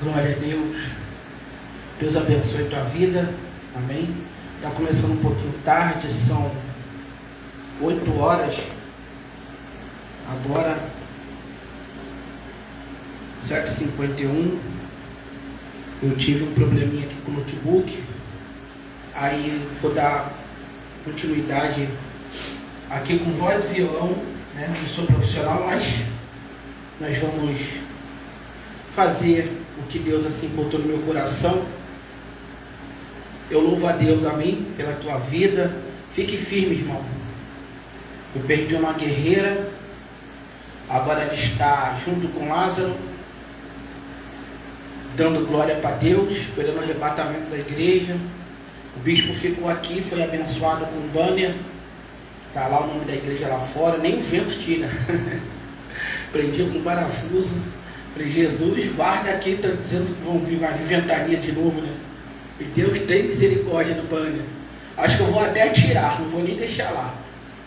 Glória a Deus. Deus abençoe a tua vida. Amém. Está começando um pouquinho tarde, são 8 horas. Agora, 7h51. Eu tive um probleminha aqui com o notebook. Aí vou dar continuidade aqui com voz e violão, né? Não sou profissional, mas nós vamos fazer o que Deus assim botou no meu coração. Eu louvo a Deus, amém, pela tua vida. Fique firme, irmão. Eu perdi uma guerreira, agora ela está junto com Lázaro, dando glória para Deus, pelo arrebatamento da igreja. O bispo ficou aqui, foi abençoado com um banner. Está lá o nome da igreja lá fora, nem o vento tira. Prendi com parafuso. Falei, Jesus, guarda aqui, está dizendo que vão vir uma ventania de novo, né? E Deus tem misericórdia do banner. Acho que eu vou até tirar, não vou nem deixar lá.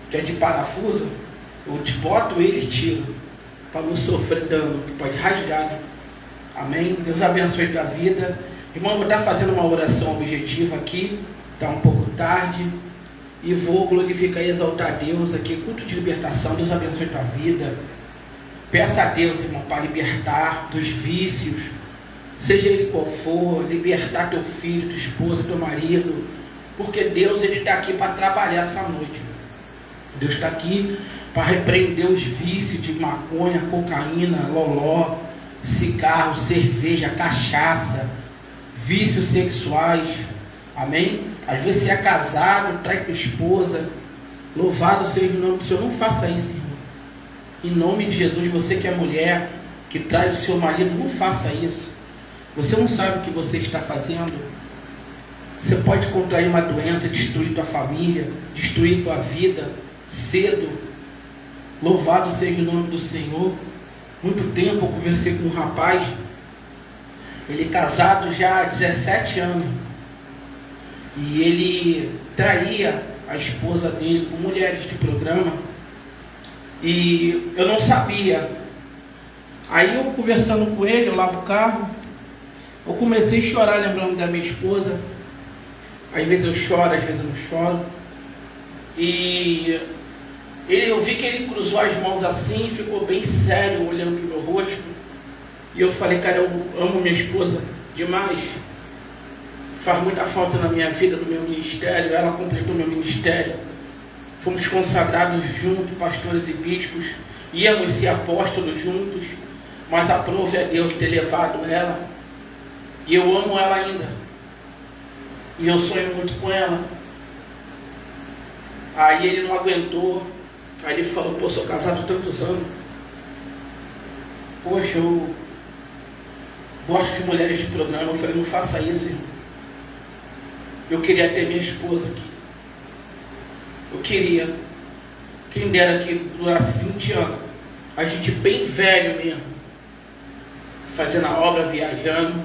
Que é de parafuso, eu te boto ele e tiro, para não sofrer dano, que pode rasgar, né? Amém? Deus abençoe a vida. Irmão, vou estar fazendo uma oração objetiva aqui, está um pouco tarde, e vou glorificar e exaltar a Deus aqui, culto de libertação. Deus abençoe a tua vida. Peça a Deus, irmão, para libertar dos vícios, seja ele qual for, libertar teu filho, tua esposa, teu marido, porque Deus, ele está aqui para trabalhar essa noite. Deus está aqui para repreender os vícios de maconha, cocaína, loló, cigarro, cerveja, cachaça, vícios sexuais, amém? Às vezes você é casado, trai tua esposa, louvado seja o nome do Senhor. Não faça isso, irmão. Em nome de Jesus, você que é mulher, que trai o seu marido, não faça isso. Você não sabe o que você está fazendo. Você pode contrair uma doença, destruir tua família, destruir tua vida cedo. Louvado seja o nome do Senhor. Muito tempo eu conversei com um rapaz, ele é casado já há 17 anos, e ele traía a esposa dele com mulheres de programa, e eu não sabia. Aí eu conversando com ele, eu lavo o carro, eu comecei a chorar lembrando da minha esposa. Às vezes eu choro, às vezes eu não choro. E eu vi que ele cruzou as mãos assim, ficou bem sério, olhando para o meu rosto. E eu falei, cara, eu amo minha esposa demais. Faz muita falta na minha vida, no meu ministério. Ela completou meu ministério. Fomos consagrados juntos, pastores e bispos. Íamos ser apóstolos juntos. Mas a prova é Deus ter levado ela. E eu amo ela ainda. E eu sonho muito com ela. Aí ele não aguentou. Aí ele falou, pô, sou casado há tantos anos. Poxa, eu gosto de mulheres de programa. Eu falei, não faça isso, irmão. Eu queria ter minha esposa aqui. Eu queria. Quem dera que durasse 20 anos. A gente bem velho mesmo. Fazendo a obra, viajando.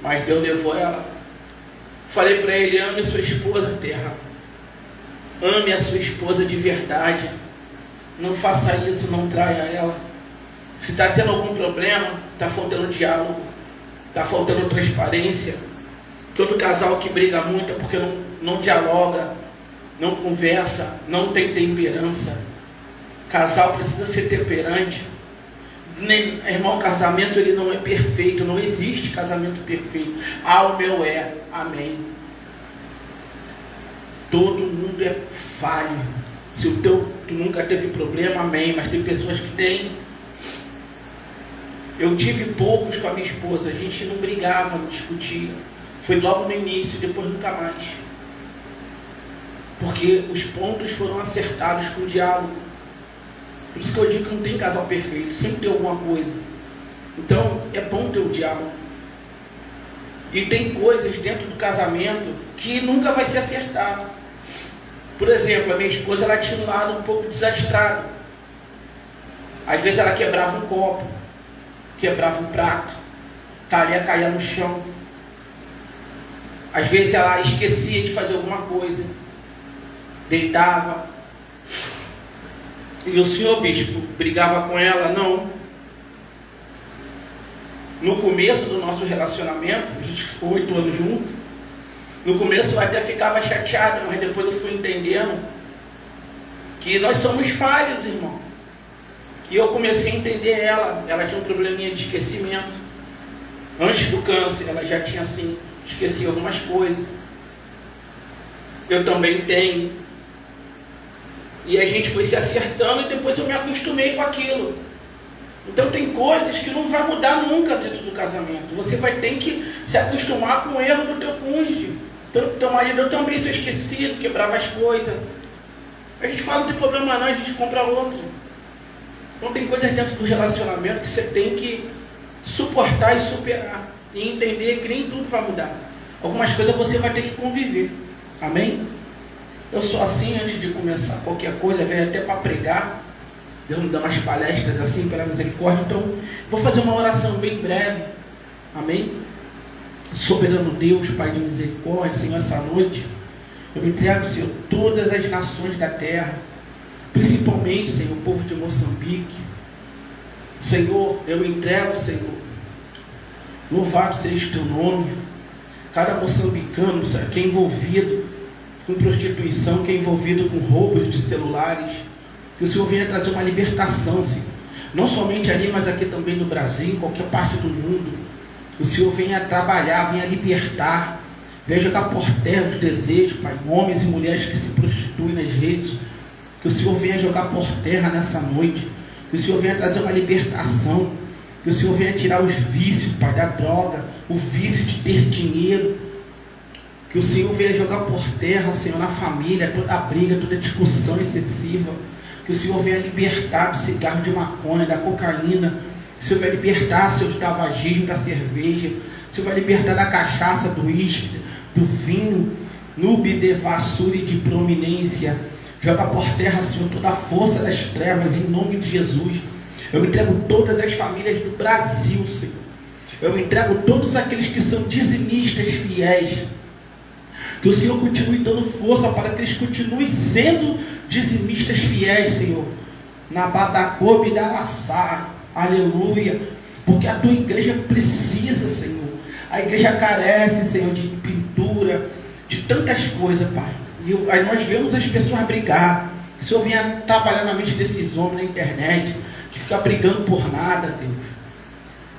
Mas Deus levou ela. Falei para ele, ame a sua esposa, terra. Ame a sua esposa de verdade. Não faça isso, não traia ela. Se está tendo algum problema, está faltando diálogo, está faltando transparência. Todo casal que briga muito é porque não dialoga, não conversa, não tem temperança. Casal precisa ser temperante. Irmão, casamento ele não é perfeito, não existe casamento perfeito. O meu é, amém. Todo mundo é falho. Se o teu tu nunca teve problema, amém. Mas tem pessoas que têm. Eu tive poucos com a minha esposa. A gente não brigava, não discutia. Foi logo no início, depois nunca mais. Porque os pontos foram acertados com o diálogo. Por isso que eu digo que não tem casal perfeito. Sempre tem alguma coisa. Então é bom ter o diálogo. E tem coisas dentro do casamento que nunca vai se acertar. Por exemplo, a minha esposa, ela tinha um lado um pouco desastrado. Às vezes ela quebrava um copo, quebrava um prato, talher caía no chão. Às vezes ela esquecia de fazer alguma coisa, deitava. E o senhor bispo brigava com ela? Não. No começo do nosso relacionamento, a gente ficou 8 anos juntos. No começo eu até ficava chateado, mas depois eu fui entendendo que nós somos falhos, irmão. E eu comecei a entender ela. Ela tinha um probleminha de esquecimento. Antes do câncer, ela já tinha assim, esquecido algumas coisas. Eu também tenho. E a gente foi se acertando e depois eu me acostumei com aquilo. Então tem coisas que não vai mudar nunca dentro do casamento. Você vai ter que se acostumar com o erro do teu cônjuge. Teu marido, eu também sou esquecido, quebrava as coisas. A gente fala de problema não, a gente compra outro. Então tem coisas dentro do relacionamento que você tem que suportar e superar. E entender que nem tudo vai mudar. Algumas coisas você vai ter que conviver. Amém? Eu sou assim antes de começar qualquer coisa, venho até para pregar. Deus me dá umas palestras assim pela misericórdia. Então, vou fazer uma oração bem breve. Amém? Soberano Deus, Pai de misericórdia, Senhor, essa noite eu me entrego, Senhor, todas as nações da terra, principalmente, Senhor, o povo de Moçambique. Senhor, eu me entrego, Senhor, louvado seja o teu nome. Cada moçambicano, Senhor, que é envolvido com prostituição, que é envolvido com roubos de celulares, que o Senhor venha trazer uma libertação, Senhor, não somente ali, mas aqui também no Brasil, em qualquer parte do mundo. O Senhor venha trabalhar, venha libertar, venha jogar por terra os desejos, Pai, homens e mulheres que se prostituem nas redes. Que o Senhor venha jogar por terra nessa noite, que o Senhor venha trazer uma libertação, que o Senhor venha tirar os vícios, Pai, da droga, o vício de ter dinheiro. Que o Senhor venha jogar por terra, Senhor, na família, toda briga, toda discussão excessiva. Que o Senhor venha libertar do cigarro de maconha, da cocaína. Que o Senhor vai libertar, Senhor, do tabagismo, da cerveja. O Senhor vai libertar da cachaça, do uísque, do vinho, nube de vassura e de prominência. Joga por terra, Senhor, toda a força das trevas, em nome de Jesus. Eu me entrego todas as famílias do Brasil, Senhor. Eu me entrego todos aqueles que são dizimistas fiéis. Que o Senhor continue dando força para que eles continuem sendo dizimistas fiéis, Senhor. Na Badacobe da Laçá. Aleluia. Porque a tua igreja precisa, Senhor. A igreja carece, Senhor, de pintura, de tantas coisas, Pai. E aí nós vemos as pessoas brigar. Que o Senhor venha trabalhar na mente desses homens na internet, que fica brigando por nada, Deus.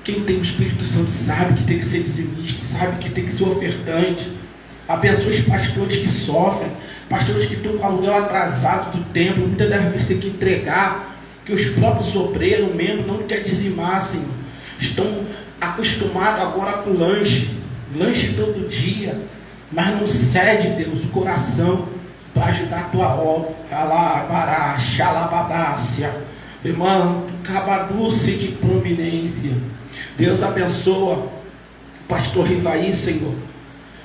Quem tem o Espírito Santo sabe que tem que ser dizimista, sabe que tem que ser ofertante. Abençoa os pastores que sofrem, pastores que estão com aluguel atrasado do templo, muitas das vezes tem que entregar, que os próprios obreiros, membros, não querem dizimar, Senhor. Estão acostumados agora com lanche todo dia, mas não cede, Deus, o coração para ajudar a tua obra. Alabará, xalabadácia, irmão, cabaduce de prominência. Deus abençoa o pastor Rivaí, Senhor.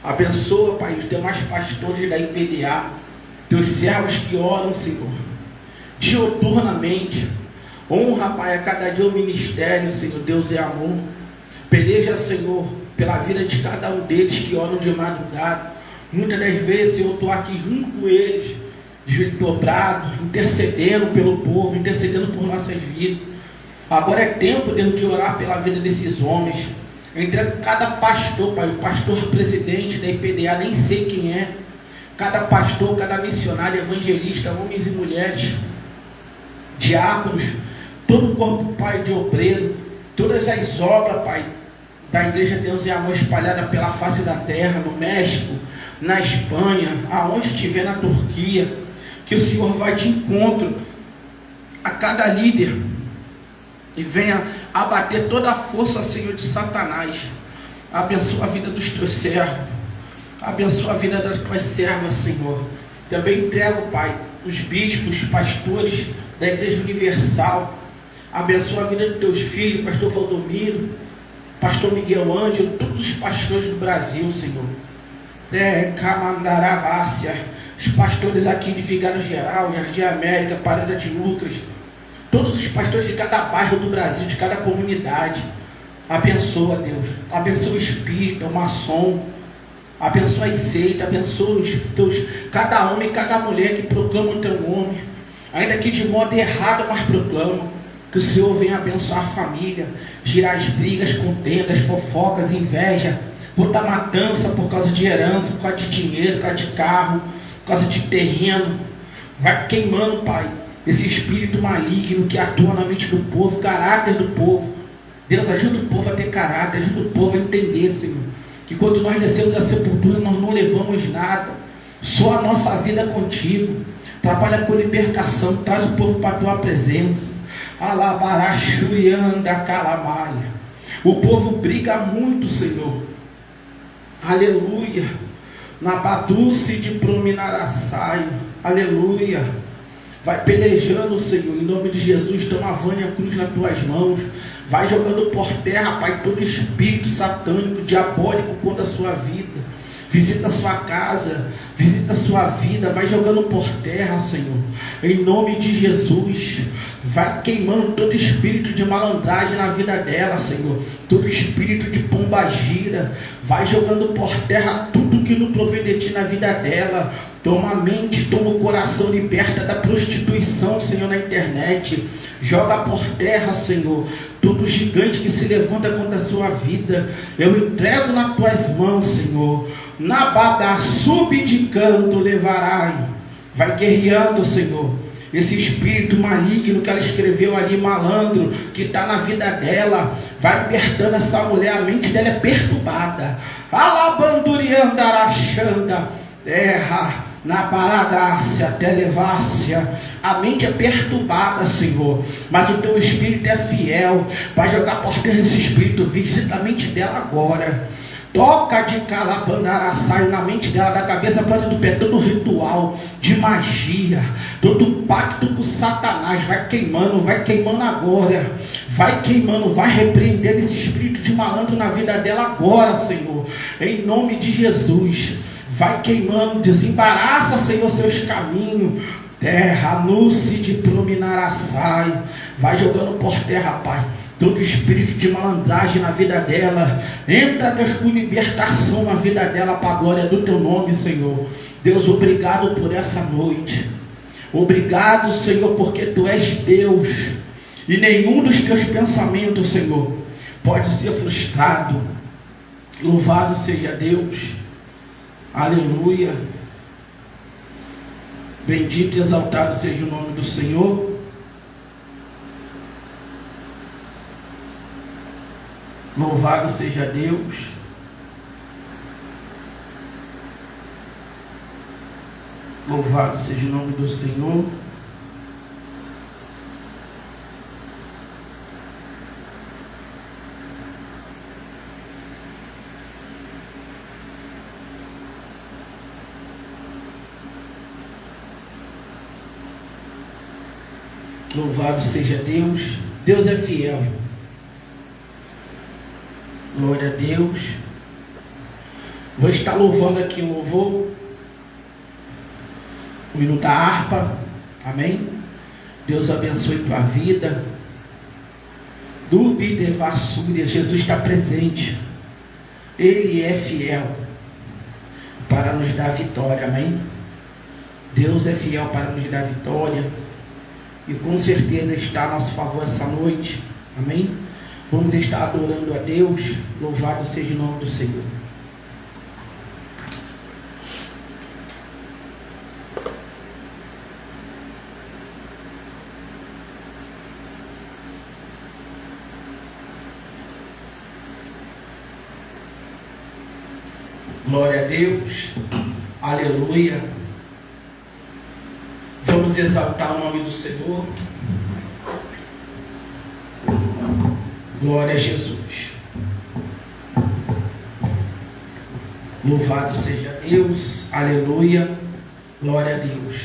Abençoa, Pai, os demais pastores da IPDA, teus servos que oram, Senhor, diuturnamente. Honra, Pai, a cada dia o ministério, Senhor. Deus é amor. Peleja, Senhor, pela vida de cada um deles que oram de madrugada. Muitas das vezes, Senhor, eu estou aqui junto com eles, de joelho dobrado, intercedendo pelo povo, intercedendo por nossas vidas. Agora é tempo, Deus, de orar pela vida desses homens. Eu entrego cada pastor, Pai, o pastor presidente da IPDA, nem sei quem é. Cada pastor, cada missionário, evangelista, homens e mulheres, diáconos, todo o corpo, Pai, de obreiro, todas as obras, Pai, da Igreja Deus e Amor espalhada pela face da terra, no México, na Espanha, aonde estiver, na Turquia, que o Senhor vai de encontro a cada líder e venha abater toda a força, Senhor, de Satanás. Abençoa a vida dos teus servos, abençoa a vida das tuas servas, Senhor. Também entrego, Pai, os bispos, pastores da Igreja Universal. Abençoa a vida dos teus filhos, pastor Valdomiro, pastor Miguel Ângelo, todos os pastores do Brasil, Senhor. Camandarávácia, os pastores aqui de Vigário Geral, Jardim América, Parada de Lucas, todos os pastores de cada bairro do Brasil, de cada comunidade. Abençoa, Deus. Abençoa o espírito, o maçom. Abençoa a seita, abençoa os teus, cada homem e cada mulher que proclama o teu nome, ainda que de modo errado, mas proclamam. Que o Senhor venha abençoar a família, girar as brigas, contendas, fofocas, inveja, botar matança por causa de herança, por causa de dinheiro, por causa de carro, por causa de terreno. Vai queimando, Pai, esse espírito maligno que atua na mente do povo, caráter do povo. Deus, ajuda o povo a ter caráter, ajuda o povo a entender, Senhor, que quando nós descemos da sepultura, nós não levamos nada, só a nossa vida contigo. Trabalha com libertação, traz o povo para a tua presença. Alabarachurianda calamaia. O povo briga muito, Senhor. Aleluia. Na Baduce de Prominaraçaio. Aleluia. Vai pelejando, Senhor, em nome de Jesus. Toma a vânia a cruz nas tuas mãos. Vai jogando por terra, Pai, todo espírito satânico, diabólico contra a sua vida. Visita a sua casa, visita a sua vida, vai jogando por terra, Senhor, em nome de Jesus. Vai queimando todo espírito de malandragem na vida dela, Senhor, todo espírito de pombagira, vai jogando por terra tudo que não provém de ti na vida dela. Toma a mente, toma o coração, liberta da prostituição, Senhor, na internet. Joga por terra, Senhor, todo gigante que se levanta contra a sua vida. Eu entrego nas tuas mãos, Senhor. Na bada subdicando levarai. Vai guerreando, Senhor, esse espírito maligno que ela escreveu ali, malandro, que está na vida dela. Vai libertando essa mulher, a mente dela é perturbada. Alabandurianda arachanda, terra, na paradácia, televácia, a mente é perturbada, Senhor, mas o teu espírito é fiel. Vai jogar por terra esse espírito, visita a mente dela agora. Toca de calabandaraçaio na mente dela, da cabeça para do pé, todo ritual de magia, todo pacto com Satanás. Vai queimando agora. Vai queimando, vai repreendendo esse espírito de malandro na vida dela agora, Senhor, em nome de Jesus. Vai queimando, desembaraça, Senhor, seus caminhos. Terra, nuce de Prominaraçaio. Vai jogando por terra, Pai, todo espírito de malandragem na vida dela. Entra, Deus, com libertação na vida dela, para a glória do teu nome, Senhor. Deus, obrigado por essa noite. Obrigado, Senhor, porque tu és Deus. E nenhum dos teus pensamentos, Senhor, pode ser frustrado. Louvado seja Deus. Aleluia. Bendito e exaltado seja o nome do Senhor. Louvado seja Deus. Louvado seja o nome do Senhor. Louvado seja Deus. Deus é fiel. Glória a Deus. Vou estar louvando aqui um louvor. O minuto da harpa. Amém. Deus abençoe tua vida. Dubidevassúria. Jesus está presente. Ele é fiel para nos dar vitória. Amém. Deus é fiel para nos dar vitória. E com certeza está a nosso favor essa noite. Amém? Vamos estar adorando a Deus. Louvado seja o nome do Senhor. Glória a Deus. Aleluia. Vamos exaltar o nome do Senhor. Glória a Jesus. Louvado seja Deus. Aleluia. Glória a Deus.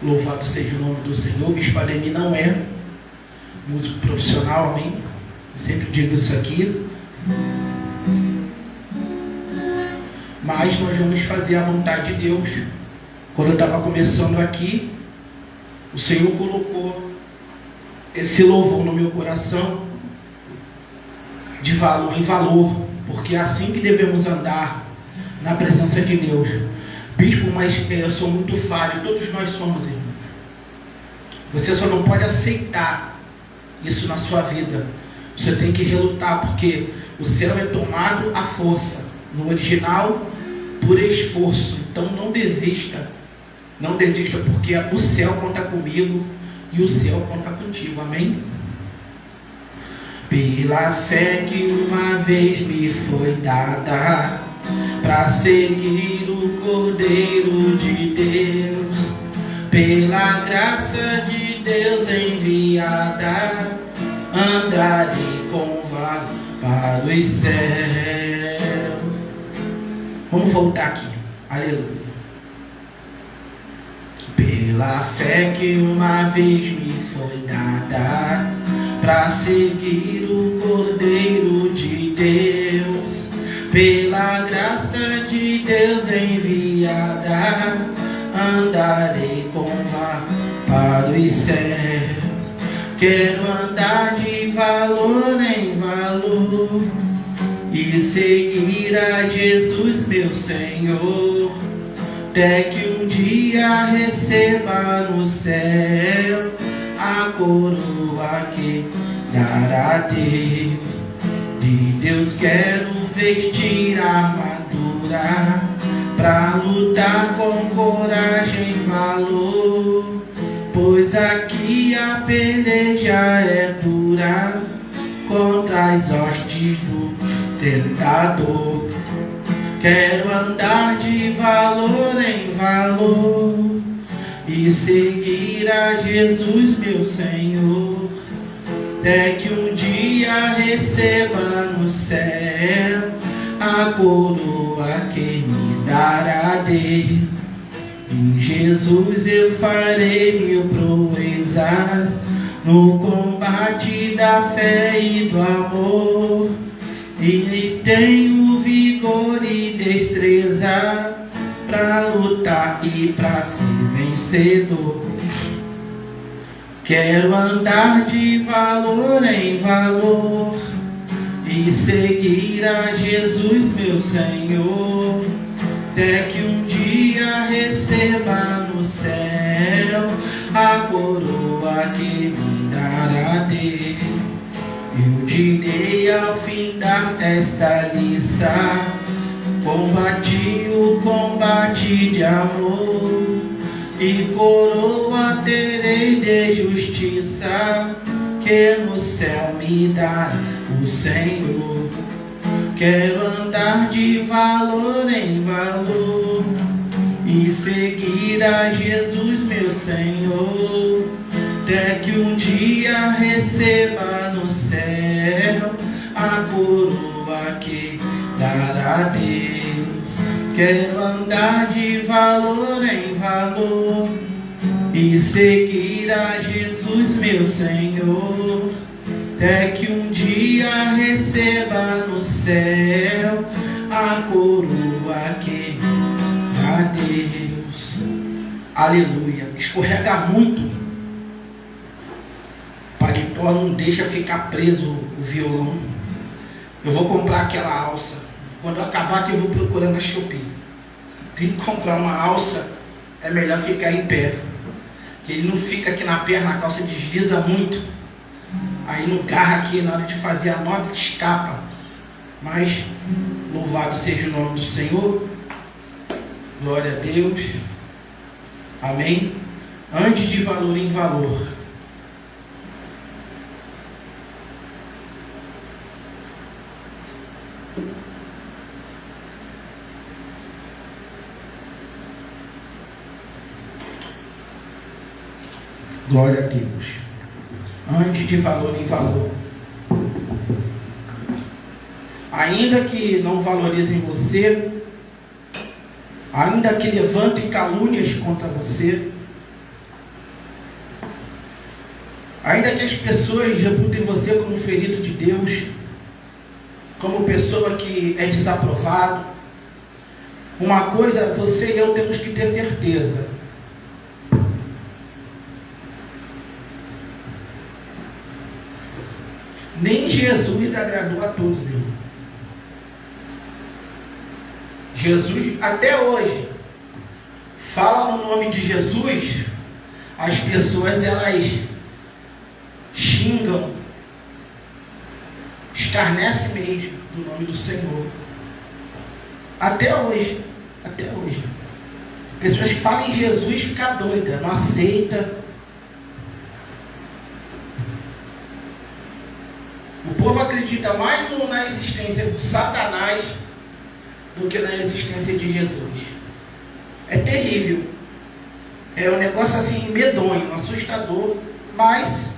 Louvado seja o nome do Senhor. Bispo Ademir não é músico profissional, amém? Eu sempre digo isso aqui. Mas nós vamos fazer a vontade de Deus. Quando eu estava começando aqui, o Senhor colocou esse louvor no meu coração de valor em valor, porque é assim que devemos andar na presença de Deus. Bispo, mas eu sou muito falho. Todos nós somos, irmão. Você só não pode aceitar isso na sua vida. Você tem que relutar, porque o céu é tomado à força. No original, por esforço. Então não desista. Não desista, porque o céu conta comigo e o céu conta contigo. Amém? Pela fé que uma vez me foi dada, para seguir o Cordeiro de Deus, pela graça de Deus enviada, andarei com valor para os céus. Vamos voltar aqui. Aleluia. Pela fé que uma vez me foi dada, para seguir o Cordeiro de Deus, pela graça de Deus enviada, andarei com valor para os céus. Quero andar de valor em valor e seguir a Jesus meu Senhor, até que um dia receba no céu a coroa que dará a Deus. De Deus quero vestir a armadura, pra lutar com coragem e valor, pois aqui a peleja é dura contra as hostes do tentador. Quero andar de valor em valor e seguir a Jesus meu Senhor, até que um dia receba no céu a coroa que me dará Deus. Em Jesus eu farei mil proezas no combate da fé e do amor, e tenho vigor e destreza para lutar e para ser vencedor. Quero andar de valor em valor e seguir a Jesus meu Senhor, até que um dia receba no céu a coroa que me dará Deus. Eu direi ao fim desta liça, combati o combate de amor, e coroa terei de justiça, que no céu me dá o Senhor. Quero andar de valor em valor e seguir a Jesus meu Senhor, até que um dia receba no céu a coroa que dará Deus. Quero andar de valor em valor e seguir a Jesus meu Senhor, até que um dia receba no céu a coroa que dá Deus. Aleluia. Escorrega muito. Paletó não deixa ficar preso o violão. Eu vou comprar aquela alça. Quando eu acabar que eu vou procurar na Shopee. Tem que comprar uma alça, é melhor ficar em pé. Que ele não fica aqui na perna, a calça desliza muito. Aí no garra aqui, na hora de fazer a nota, escapa. Mas louvado seja o nome do Senhor. Glória a Deus. Amém. Antes de valor em valor. Glória a Deus. Antes de valor em valor. Ainda que não valorizem você, ainda que levantem calúnias contra você, ainda que as pessoas reputem você como ferido de Deus, como pessoa que é desaprovado, uma coisa você e eu temos que ter certeza: nem Jesus agradou a todos, irmão. Jesus, até hoje, fala no nome de Jesus, as pessoas elas xingam, escarnecem mesmo do nome do Senhor. Até hoje. Pessoas que falam em Jesus ficam doidas, não aceita. O povo acredita mais na existência de Satanás do que na existência de Jesus. É terrível. É um negócio assim medonho, assustador, mas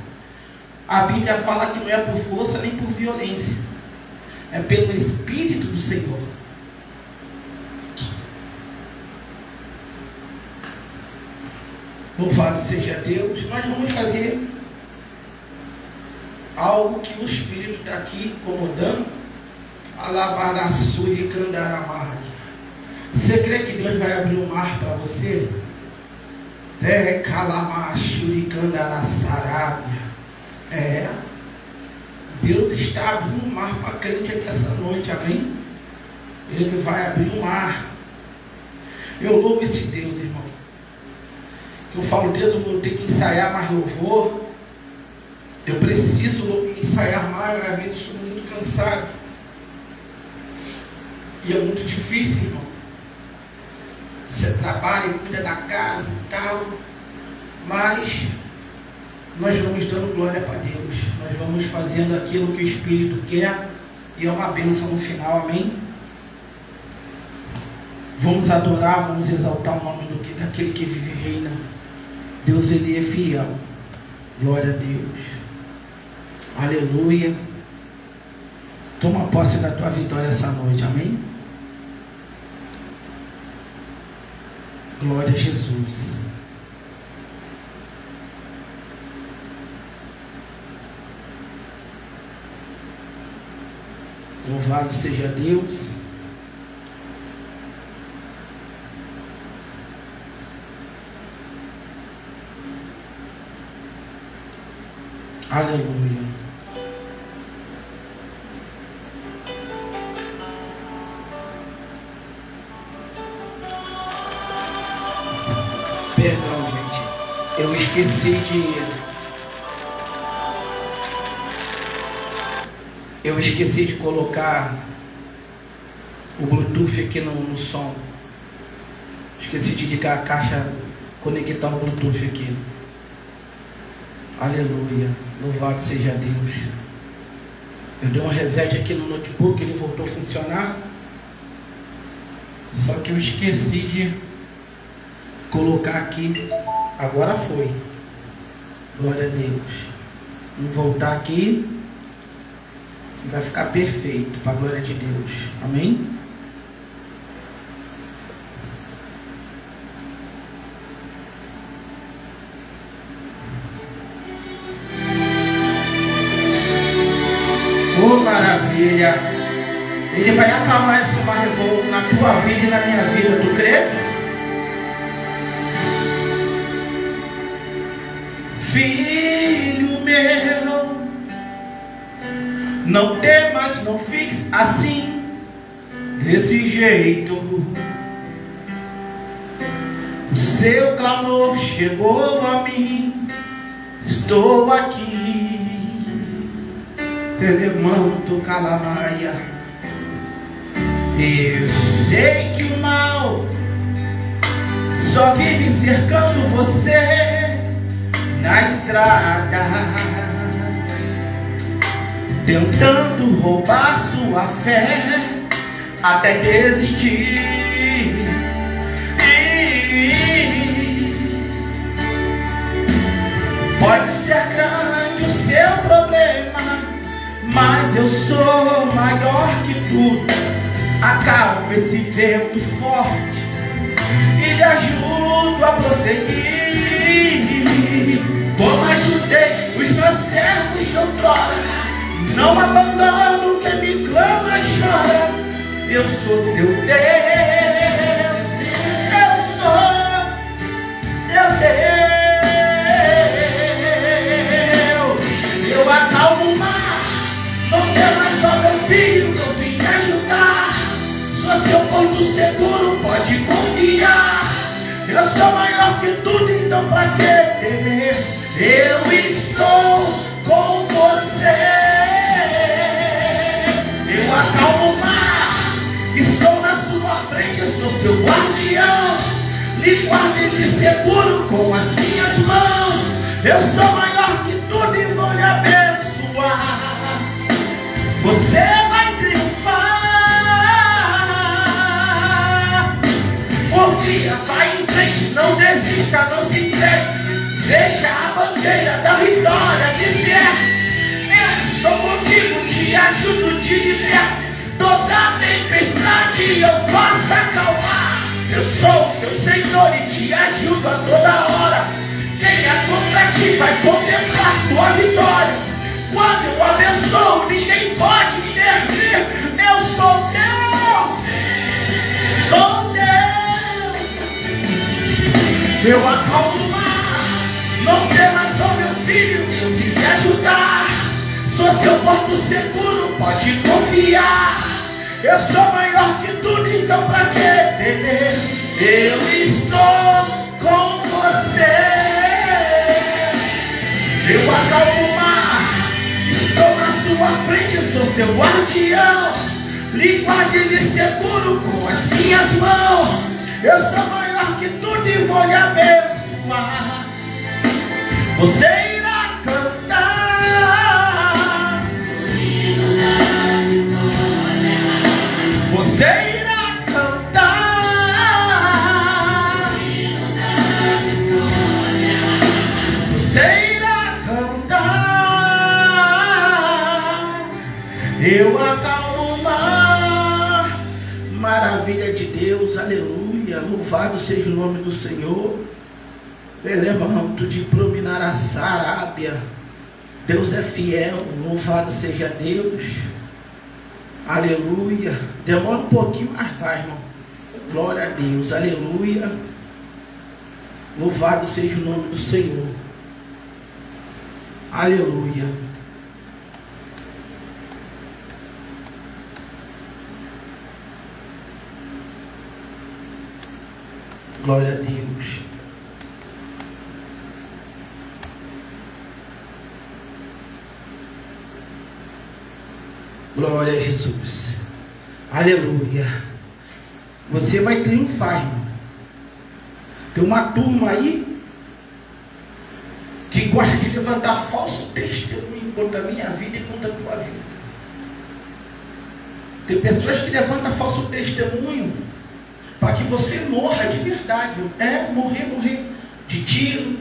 a Bíblia fala que não é por força nem por violência. É pelo Espírito do Senhor. Louvado seja Deus. Nós vamos fazer algo que o Espírito está aqui incomodando. Alabaraçuri candaramai. Você crê que Deus vai abrir um mar para você? Calamachuri candaraçarábia. Deus está abrindo um mar para crente aqui essa noite, amém? Ele vai abrir um mar. Eu louvo esse Deus, irmão. Eu falo, Deus, eu vou ter que ensaiar mais louvor. Eu preciso ensaiar mais, às vezes estou muito cansado. E é muito difícil, irmão. Você trabalha, cuida da casa e tal. Mas nós vamos dando glória para Deus. Nós vamos fazendo aquilo que o Espírito quer. E é uma bênção no final, amém? Vamos adorar, vamos exaltar o nome daquele que vive e reina. Deus, Ele é fiel. Glória a Deus. Aleluia. Toma posse da tua vitória essa noite, amém? Glória a Jesus. Louvado seja Deus. Aleluia. Perdão, gente. Eu esqueci de colocar o Bluetooth aqui no som. Esqueci de ligar a caixa, conectar o Bluetooth aqui. Aleluia. Louvado seja Deus. Eu dei um reset aqui no notebook, ele voltou a funcionar. Só que eu esqueci de colocar aqui. Agora foi. Glória a Deus. Vamos voltar aqui. Vai ficar perfeito para a glória de Deus. Amém? Oh, maravilha! Ele vai acalmar esse mar revolto na tua vida e na minha vida. Tu crê? Filho meu, não temas, não fiques assim, desse jeito. O seu clamor chegou a mim, estou aqui. Telemanto calamaia. Eu sei que o mal só vive cercando você na estrada, tentando roubar sua fé até desistir. Pode ser grande o seu problema, mas eu sou maior que tudo. Acalma esse vento forte e lhe ajudo a prosseguir. Como ajudei os meus servos de outrora, não abandono quem me clama e chora. Eu sou teu Deus, eu sou teu Deus. Eu acalmo o mar, não temas só meu filho, eu vim ajudar. Sou seu porto seguro, pode confiar. Eu Eu estou com você. Eu acalmo o mar, estou na sua frente, eu sou seu guardião. Lhe guardo e lhe seguro com as minhas mãos. Eu sou maior que tudo e vou lhe abençoar. Você vai triunfar. Confia, vai em frente, não desista, não se entregue. Deixa a bandeira da vitória dizer: eu estou contigo, te ajudo, te liberto. Toda tempestade eu faço acalmar. Eu sou o seu Senhor e te ajudo a toda hora. Quem é contra ti vai contemplar tua vitória. Quando eu abençoo, ninguém pode me intervir. Eu sou Deus, sou Deus. Eu acalmo o mar, não temas, ó meu filho, eu vim te ajudar. Sou seu porto seguro, pode confiar. Eu sou maior que tudo, então pra que temer? Eu estou com você. Eu acalmo o mar, estou na sua frente, eu sou seu guardião. Lhe guardo e lhe seguro com as minhas mãos. Eu sou maior que tudo e vou lhe abençoar. Você irá cantar o hino da vitória. Você irá cantar o hino da vitória. Você irá cantar. Eu acalmo o mar. Maravilha de Deus, aleluia. Louvado seja o nome do Senhor. Elevanto de Prominaraçá, Arábia. Deus é fiel, louvado seja Deus. Aleluia. Demora um pouquinho, mas vai, irmão. Glória a Deus, aleluia. Louvado seja o nome do Senhor. Aleluia. Glória a Deus. Glória a Jesus. Aleluia. Você vai triunfar, irmão. Tem uma turma aí que gosta de levantar falso testemunho contra a minha vida e contra a tua vida. Tem pessoas que levantam falso testemunho para que você morra de verdade. Morrer de tiro,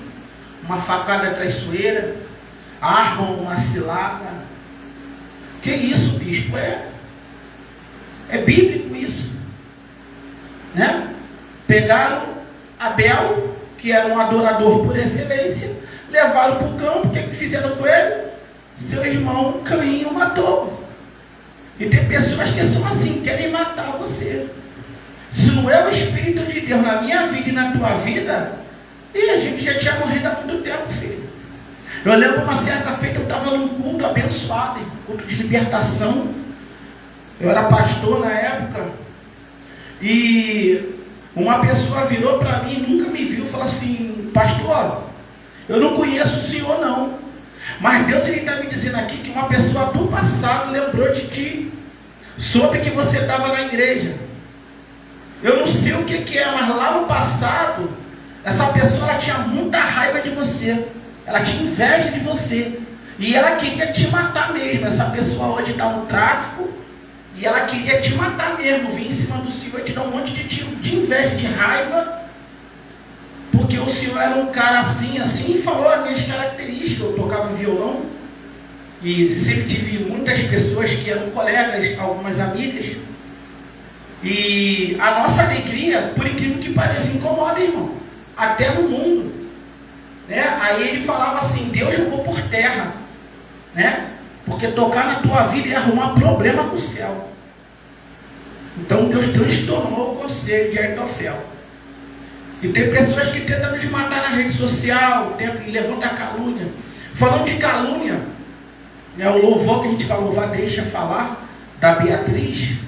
uma facada traiçoeira, arma uma cilada. Que isso, bispo? É bíblico isso, né? Pegaram Abel, que era um adorador por excelência, levaram para o campo. O que fizeram com ele? Seu irmão Caim o matou. E tem pessoas que são assim, querem matar você. Se não é o Espírito de Deus na minha vida e na tua vida, e a gente já tinha morrido há muito tempo, filho. Eu lembro uma certa feita, eu estava num culto abençoado, culto de libertação. Eu era pastor na época. E uma pessoa virou para mim, nunca me viu, falou assim: pastor, eu não conheço o senhor não, mas Deus está me dizendo aqui que uma pessoa do passado lembrou de ti, soube que você estava na igreja. Eu não sei o que é, mas lá no passado, essa pessoa ela tinha muita raiva de você. Ela tinha inveja de você. E ela queria te matar mesmo. Essa pessoa hoje está no tráfico. E ela queria te matar mesmo. Vir em cima do Senhor e te dar um monte de tiro de inveja, de raiva. Porque o Senhor era um cara assim. E falou as minhas características. Eu tocava violão. E sempre tive muitas pessoas que eram colegas, algumas amigas. E a nossa alegria, por incrível que pareça, incomoda, irmão. Até no mundo. Né? Aí ele falava assim: Deus jogou por terra, né? Porque tocar na tua vida ia arrumar problema com o céu. Então Deus transtornou o conselho de Aitofel. E tem pessoas que tentam nos matar na rede social, levantam calúnia. Falando de calúnia, né, o louvor que a gente vai louvar, deixa falar, da Beatriz.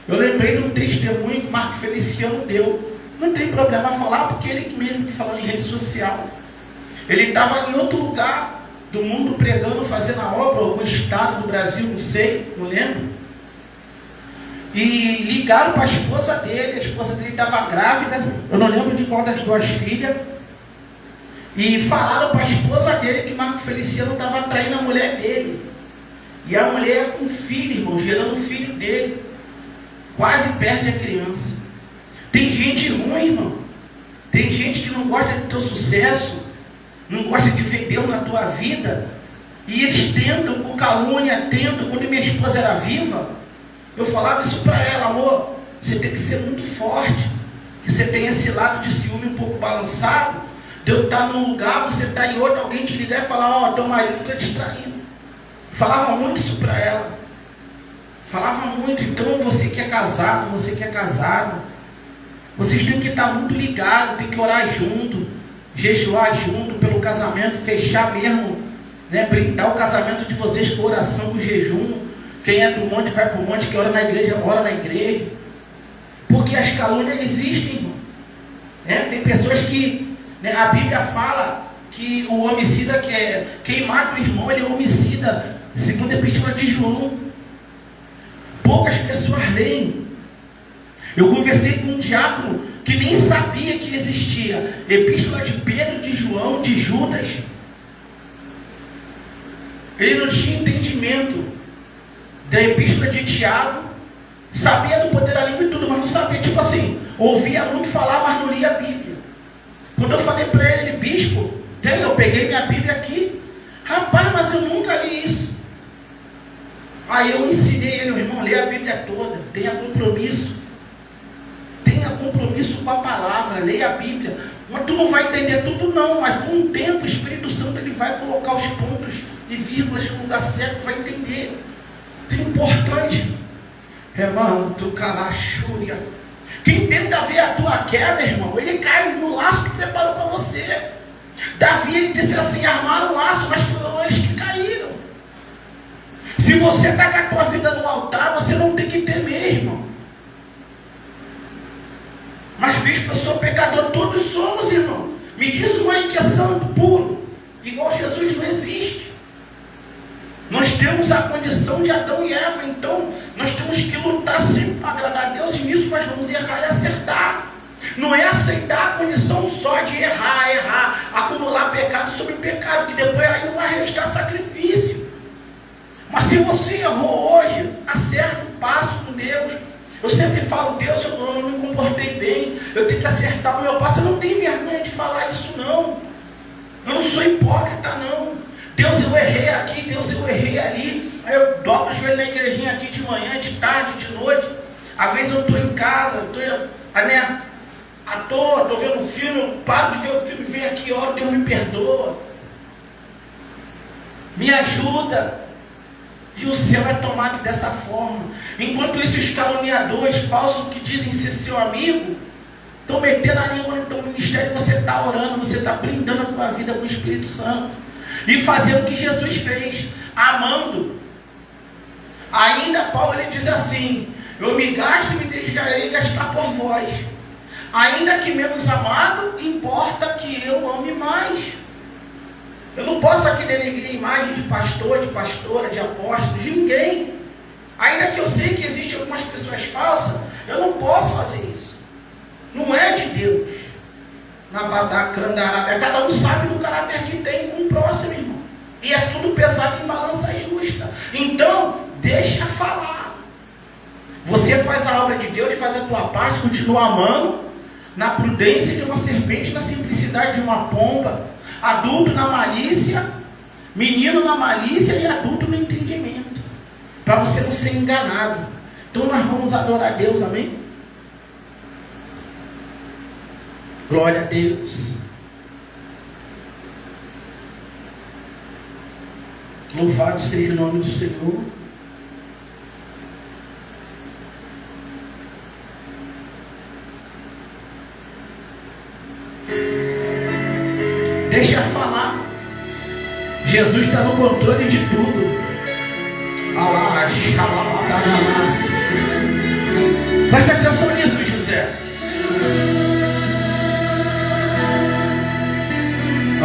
Eu lembrei de um testemunho que o Marco Feliciano deu. Não tem problema falar, porque ele mesmo que falou em rede social. Ele estava em outro lugar do mundo pregando, fazendo a obra, algum estado do Brasil, não sei, não lembro. E ligaram para a esposa dele estava grávida, eu não lembro de qual das duas filhas. E falaram para a esposa dele que Marco Feliciano estava traindo a mulher dele. E a mulher com filho, irmão, gerando o filho dele. Quase perde a criança. Tem gente ruim, irmão. Tem gente que não gosta do teu sucesso, não gosta de ver Deus na tua vida. E eles tentam, com calúnia, tentam. Quando minha esposa era viva, eu falava isso para ela: amor, você tem que ser muito forte. Que você tem esse lado de ciúme um pouco balançado. De eu estar num lugar, você está em outro, alguém te ligar e falar: ó, teu marido está te traindo. Falava muito isso para ela. Falava muito. Então você que é casado, vocês têm que estar muito ligados, tem que orar junto, jejuar junto pelo casamento, fechar mesmo, né? Brindar o casamento de vocês com oração, com jejum. Quem é do monte vai para o monte, quem ora na igreja. Porque as calúnias existem, irmão. Tem pessoas que, né, a Bíblia fala que o homicida, quem mata o irmão, ele é homicida, segundo a Epístola de João. Poucas pessoas leem. Eu conversei com um diácono que nem sabia que existia Epístola de Pedro, de João, de Judas. Ele não tinha entendimento da Epístola de Tiago. Sabia do poder da língua e tudo, mas não sabia, tipo assim, ouvia muito falar, mas não lia a Bíblia. Quando eu falei para ele: bispo, eu peguei minha Bíblia aqui. Rapaz, mas eu nunca li isso. Aí eu ensinei ele: irmão, lê a Bíblia toda, tenha compromisso com a palavra, leia a Bíblia. Mas tu não vai entender tudo não, mas com o tempo o Espírito Santo ele vai colocar os pontos e vírgulas no lugar certo, vai entender. Isso é importante. Irmão, tu calachúria. Quem tenta ver a tua queda, irmão, ele cai no laço que preparou para você. Davi, ele disse assim: armaram o laço, mas foram eles que caíram. Se você está com a tua vida no altar, você não tem que temer, irmão. Mas bispo, eu sou pecador, todos somos, irmão. Me diz uma aí que é santo, puro, igual Jesus, não existe. Nós temos a condição de Adão e Eva, então nós temos que lutar sempre para agradar a Deus, e nisso nós vamos errar e acertar. Não é aceitar a condição só de errar, acumular pecado sobre pecado, que depois aí não vai restar sacrifício. Mas se você errou hoje, acerta o passo com Deus. Eu sempre falo: Deus, eu não me comportei bem, eu tenho que acertar o meu passo. Eu não tenho vergonha de falar isso não. Eu não sou hipócrita não. Deus, eu errei aqui, Deus, eu errei ali. Aí eu dobro o joelho na igrejinha aqui de manhã, de tarde, de noite. Às vezes eu estou em casa, estou à toa, estou vendo um filme, eu paro de ver o filme, venho aqui, oro, Deus me perdoa. Me ajuda. E o céu é tomado dessa forma. Enquanto isso, os caluniadores falsos que dizem ser seu amigo, estão metendo a língua no teu ministério. Você está orando, você está brindando a tua vida com o Espírito Santo. E fazendo o que Jesus fez, amando. Ainda Paulo ele diz assim: eu me gasto e me deixarei gastar por vós. Ainda que menos amado, importa que eu ame mais. Eu não posso aqui denegrir a imagem de pastor, de pastora, de apóstolo, de ninguém. Ainda que eu sei que existem algumas pessoas falsas, eu não posso fazer isso. Não é de Deus. Cada um sabe do caráter que tem com o próximo, irmão. E é tudo pesado em balança justa. Então, deixa falar. Você faz a obra de Deus e faz a tua parte, continua amando, na prudência de uma serpente, na simplicidade de uma pomba. Adulto na malícia, menino na malícia e adulto no entendimento, para você não ser enganado. Então nós vamos adorar a Deus, amém? Glória a Deus. Louvado seja o nome do Senhor. Deixa falar. Jesus está no controle de tudo. Preste atenção nisso, José.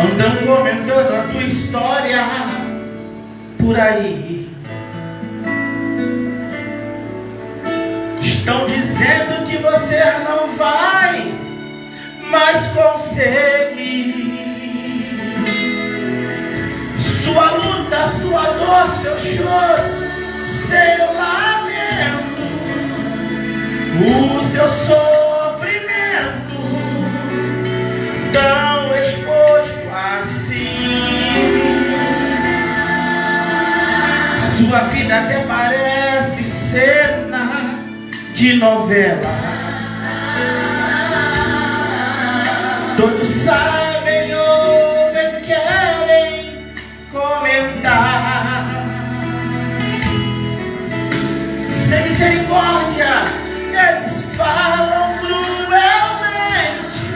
Andam comentando a tua história por aí. Estão dizendo que você não vai mais conseguir. Sua luta, sua dor, seu choro, seu lamento, o seu sofrimento tão exposto assim. Sua vida até parece cena de novela. Todos sabem, ouvem, querem comentar. Sem misericórdia, eles falam cruelmente.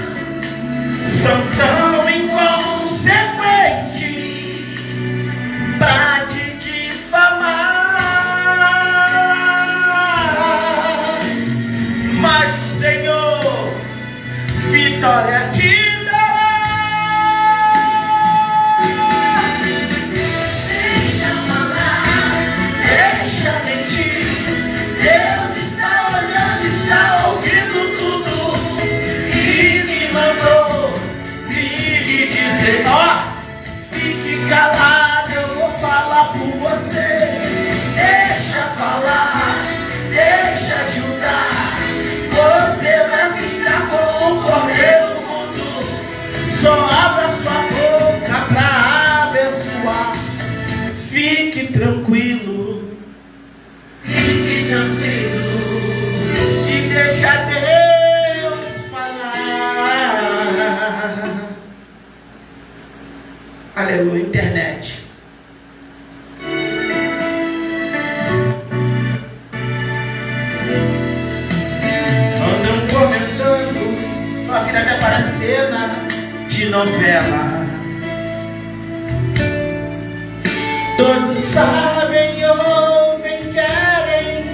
São tão inconsequentes pra te difamar. Mas o Senhor vitória te dará. Deixa falar, deixa mentir. Deus está olhando, está ouvindo tudo e me mandou vir lhe dizer: ó, fique calado, eu vou falar por você. Deixa falar, deixa julgar. Você vai ficar com o cordeiro mudo. Só abra sua boca pra abençoar. Fique tranquilo. Fique tranquilo. E deixa Deus falar. Aleluia, internet. A vida até parece cena de novela. Todos sabem, ouvem, querem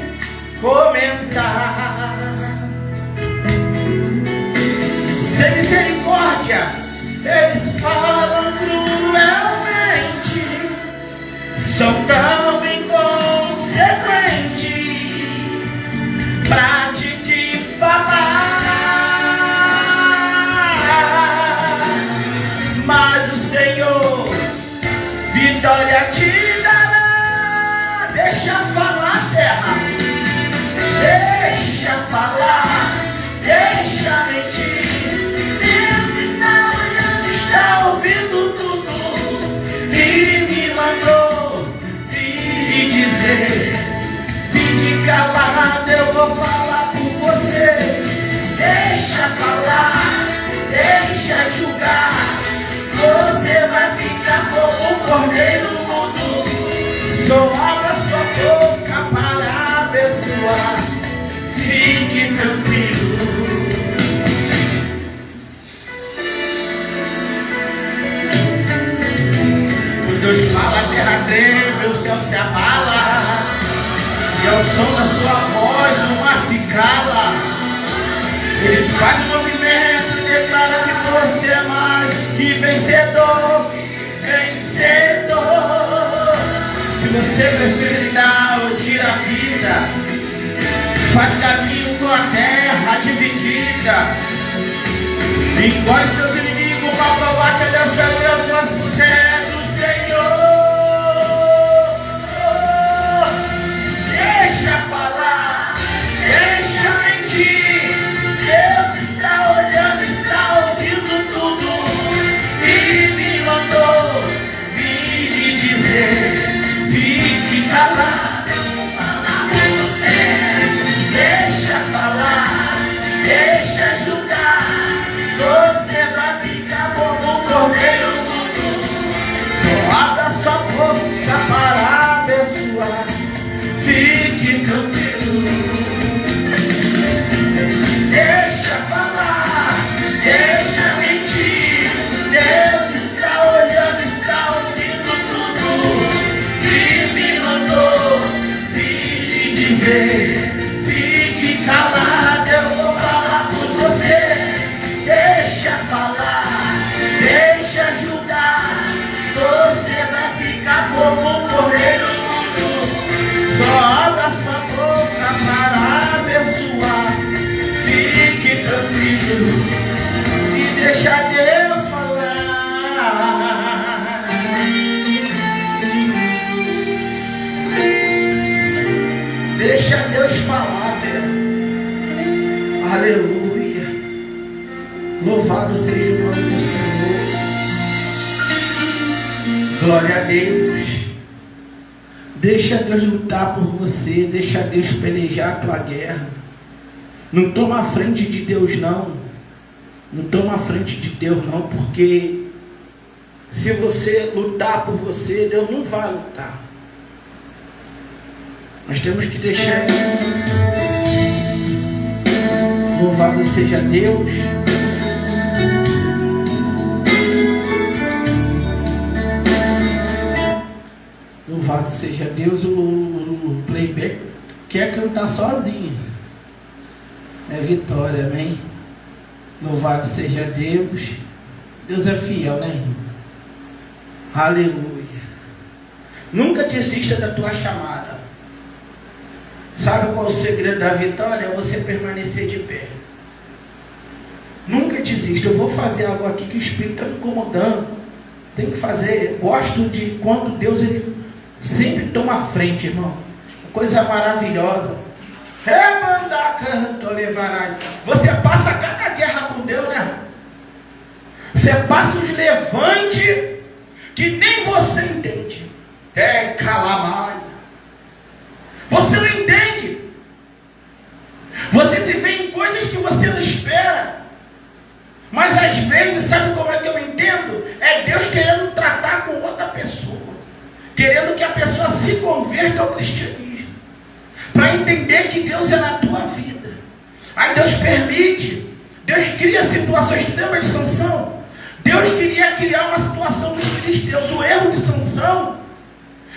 comentar. Sem misericórdia, eles falam cruelmente. São tão inconsequentes pra te difamar. Mas o Senhor vitória te dará. Deixa falar, terra. Deixa falar. Deixa mentir. Deus está olhando, está ouvindo tudo e me mandou vir lhe dizer: fique calado, eu vou falar por você. Deixa falar, deixa julgar. Você vai ficar como um cordeiro mudo. Só abra sua boca para abençoar. Fique tranquilo. Quando Deus fala, a terra treme, o céu se abala. E ao som da sua voz o mar se cala. Ele faz um movimento e declara que você é mais que vencedor, vencedor. Se você precisa dar ou tira a vida, faz caminho com a terra dividida. Engole seus inimigos para provar que Deus é Deus, você é do Senhor. Deixa falar, deixa mentir. Deus está olhando, está ouvindo tudo e me mandou vir lhe dizer: fique calado, eu vou falar com você. Deixa falar, deixa julgar. Você vai ficar como um cordeiro Glória a Deus. Deixa Deus lutar por você. Deixa Deus pelejar a tua guerra. Não toma a frente de Deus não. Não toma a frente de Deus não, porque se você lutar por você, Deus não vai lutar. Nós temos que deixar. Louvado seja Deus. Louvado seja Deus. O playback quer cantar sozinho. É vitória, amém? Louvado seja Deus. Deus é fiel, né, irmão? Aleluia. Nunca desista da tua chamada. Sabe qual é o segredo da vitória? É você permanecer de pé. Nunca desista. Eu vou fazer algo aqui que o Espírito está me incomodando. Tem que fazer. Gosto de quando Deus ele sempre toma a frente, irmão. Coisa maravilhosa. Você passa cada guerra com Deus, né? Você passa os levantes que nem você entende. É calamaia. Você não entende. Você se vê em coisas que você não espera. Mas às vezes, sabe como é que eu entendo? É Deus querendo tratar com outra pessoa. Querendo que a pessoa se converta ao cristianismo. Para entender que Deus é na tua vida. Aí Deus permite. Deus cria situações. Tu lembra de Sansão? Deus queria criar uma situação dos filisteus. O erro de Sansão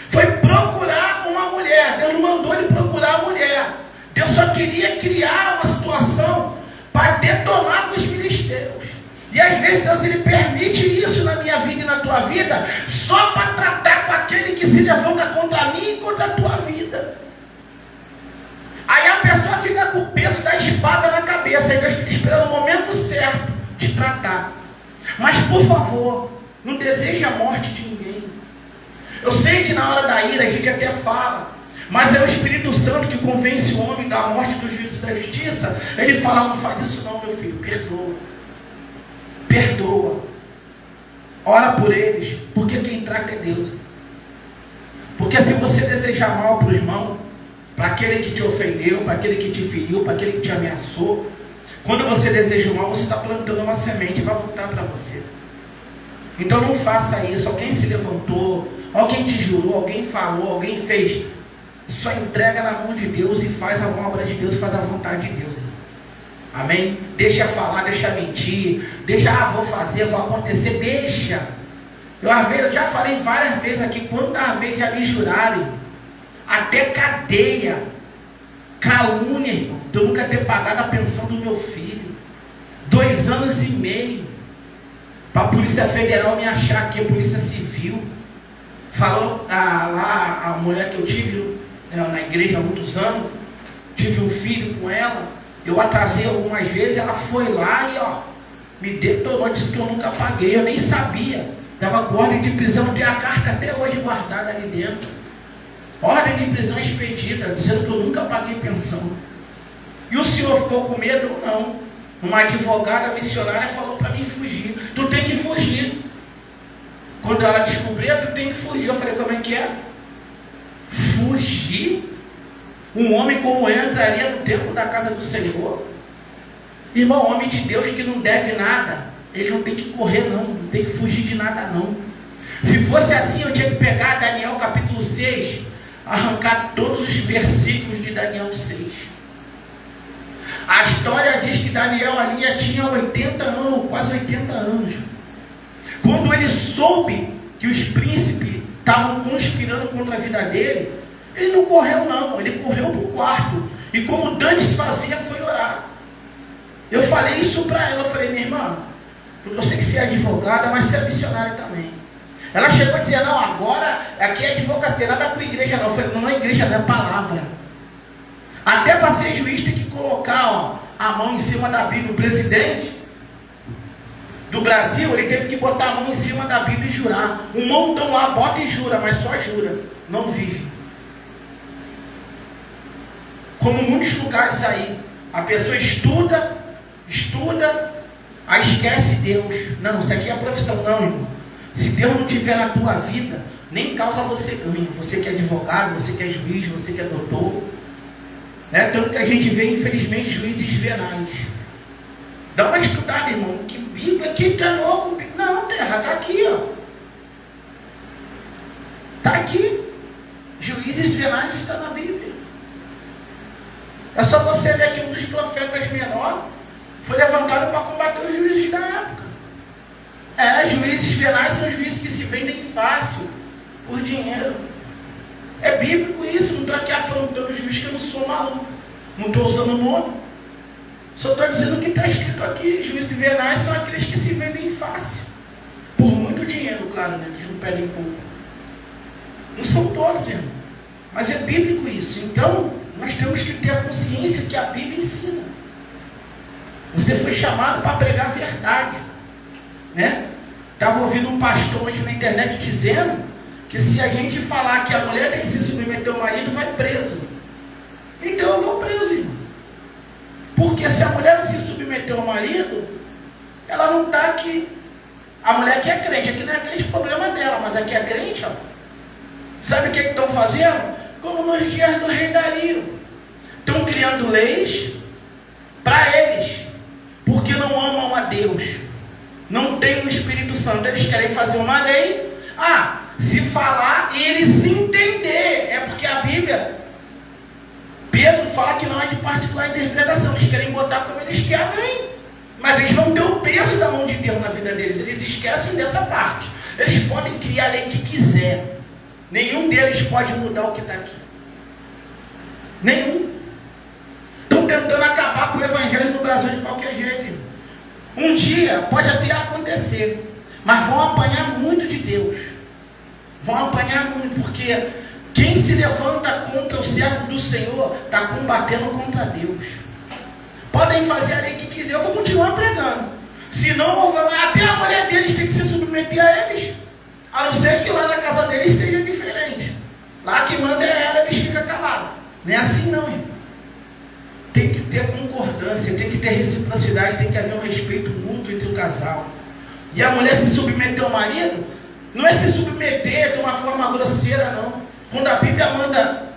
foi procurar uma mulher. Deus não mandou ele procurar a mulher. Deus só queria criar uma situação para detonar com os filisteus. E às vezes Deus ele permite isso na minha vida e na tua vida, só para tratar com aquele que se levanta contra mim e contra a tua vida. Aí a pessoa fica com o peso da espada na cabeça. Aí Deus fica esperando o momento certo de tratar. Mas por favor, não deseje a morte de ninguém. Eu sei que na hora da ira a gente até fala, mas é o Espírito Santo que convence o homem da morte, do juízo e da justiça. Ele fala: não faz isso não, meu filho, perdoa. Perdoa. Ora por eles, porque quem trata é Deus. Porque se você desejar mal para o irmão, para aquele que te ofendeu, para aquele que te feriu, para aquele que te ameaçou, quando você deseja o mal, você está plantando uma semente que vai voltar para você. Então não faça isso. Alguém se levantou, alguém te jurou, alguém falou, alguém fez. Só entrega na mão de Deus e faz a obra de Deus, faz a vontade de Deus. Amém? Deixa falar, deixa mentir, deixa, vou fazer, vou acontecer, deixa. Eu já falei várias vezes aqui, quantas vezes já me juraram, até cadeia, calúnia, irmão, de eu nunca ter pagado a pensão do meu filho, 2 anos e meio, para a Polícia Federal me achar aqui, a Polícia Civil, falou lá, a mulher que eu tive na igreja há muitos anos, tive um filho com ela, eu atrasei algumas vezes, ela foi lá e me detonou, disse que eu nunca paguei, eu nem sabia, estava com ordem de prisão, tem a carta até hoje guardada ali dentro. Ordem de prisão expedida, dizendo que eu nunca paguei pensão. E o senhor ficou com medo? Não. Uma advogada missionária falou para mim fugir. Tu tem que fugir. Quando ela descobrir, tu tem que fugir. Eu falei: como é que é? Fugir? Um homem como eu entraria no templo da casa do Senhor? Irmão, homem de Deus que não deve nada, ele não tem que correr não, não tem que fugir de nada não. Se fosse assim, eu tinha que pegar Daniel capítulo 6, arrancar todos os versículos de Daniel 6. A história diz que Daniel ali já tinha 80 anos, quase 80 anos. Quando ele soube que os príncipes estavam conspirando contra a vida dele, ele não correu não, ele correu para o quarto. E como Dante fazia, foi orar. Eu falei isso para ela, eu falei: minha irmã, eu sei que você é advogada, mas você é missionária também. Ela chegou a dizer: não, agora aqui é advogado, tem nada com igreja não. Eu falei: não é igreja, não é palavra. Até para ser juiz tem que colocar a mão em cima da Bíblia. O presidente do Brasil, ele teve que botar a mão em cima da Bíblia e jurar. Um montão lá bota e jura, mas só jura, não vive. Como em muitos lugares aí, a pessoa estuda, aí esquece Deus. Não, isso aqui é a profissão, não, irmão. Se Deus não tiver na tua vida, nem causa você ganha. Você que é advogado, você que é juiz, você que é doutor. Tanto que a gente vê, infelizmente, juízes venais. Dá uma estudada, irmão. Que Bíblia, que tá louco? Não, terra, está aqui, ó. Está aqui. Juízes venais está na Bíblia. É só você ler que um dos profetas menores foi levantado para combater os juízes da época. Juízes venais são juízes que se vendem fácil, por dinheiro. É bíblico isso, não estou aqui afrontando os juízes, que eu não sou maluco. Não estou usando o nome. Só estou dizendo o que está escrito aqui. Juízes venais são aqueles que se vendem fácil. Por muito dinheiro, claro, né? Eles não pedem pouco. Não são todos, irmão. Mas é bíblico isso. Então, nós temos que ter a consciência que a Bíblia ensina. Você foi chamado para pregar a verdade. Estava ouvindo um pastor hoje na internet dizendo que se a gente falar que a mulher tem que se submeter ao marido, vai preso. Então eu vou preso, irmão. Porque se a mulher não se submeter ao marido, ela não está aqui. A mulher que é crente, aqui não é crente, problema dela, mas aqui é crente, ó. Sabe o que estão fazendo? Como nos dias do rei Dario. Estão criando leis para eles, porque não amam a Deus. Não tem o Espírito Santo. Eles querem fazer uma lei. Se falar e eles entender. É porque a Bíblia, Pedro fala que não é de particular interpretação. Eles querem botar como eles querem. Mas eles vão ter o peso da mão de Deus na vida deles. Eles esquecem dessa parte. Eles podem criar a lei que quiser. Nenhum deles pode mudar o que está aqui. Nenhum. Estão tentando acabar com o evangelho no Brasil de qualquer jeito. Um dia pode até acontecer, mas vão apanhar muito de Deus. Vão apanhar muito, porque quem se levanta contra o servo do Senhor está combatendo contra Deus. Podem fazer a lei que quiser, eu vou continuar pregando. Senão, até a mulher deles tem que se submeter a eles. A não ser que lá na casa deles seja diferente. Lá que manda é ela, eles ficam calados. Não é assim não, irmão. Tem que ter concordância, tem que ter reciprocidade, tem que haver um respeito mútuo entre o casal. E a mulher se submeter ao marido, não é se submeter de uma forma grosseira, não. Quando a Bíblia manda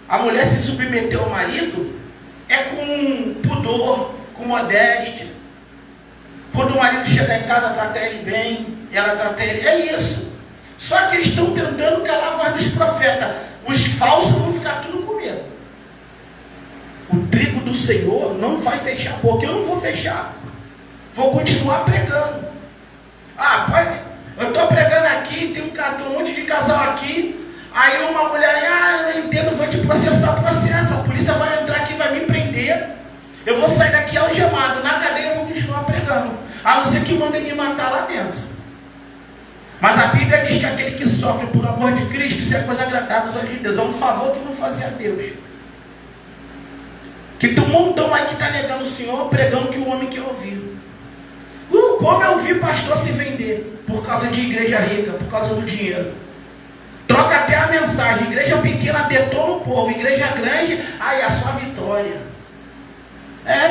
a mulher se submeter ao marido, é com pudor, com modéstia. Quando o marido chegar em casa, trata ele bem, ela trata ele, é isso. Só que eles estão tentando calar a voz dos profetas. Os falsos vão ficar tudo com medo. O trigo do Senhor não vai fechar, porque eu não vou fechar. Vou continuar pregando. Eu estou pregando aqui, tem um monte de casal aqui. Aí uma mulher, eu não entendo, vou te processar, processo. A polícia vai entrar aqui, vai me prender. Eu vou sair daqui algemado. Na cadeia eu vou continuar pregando. A não ser que mandem me matar lá dentro. Mas a Bíblia diz que aquele que sofre por amor de Cristo, isso é coisa agradável aos olhos de Deus. É um favor que não fazia a Deus. Que tem um montão aí que está negando o Senhor, pregando que o homem quer ouvir. Como eu vi pastor se vender por causa de igreja rica, por causa do dinheiro. Troca até a mensagem. Igreja pequena detona o povo, igreja grande, é a sua vitória.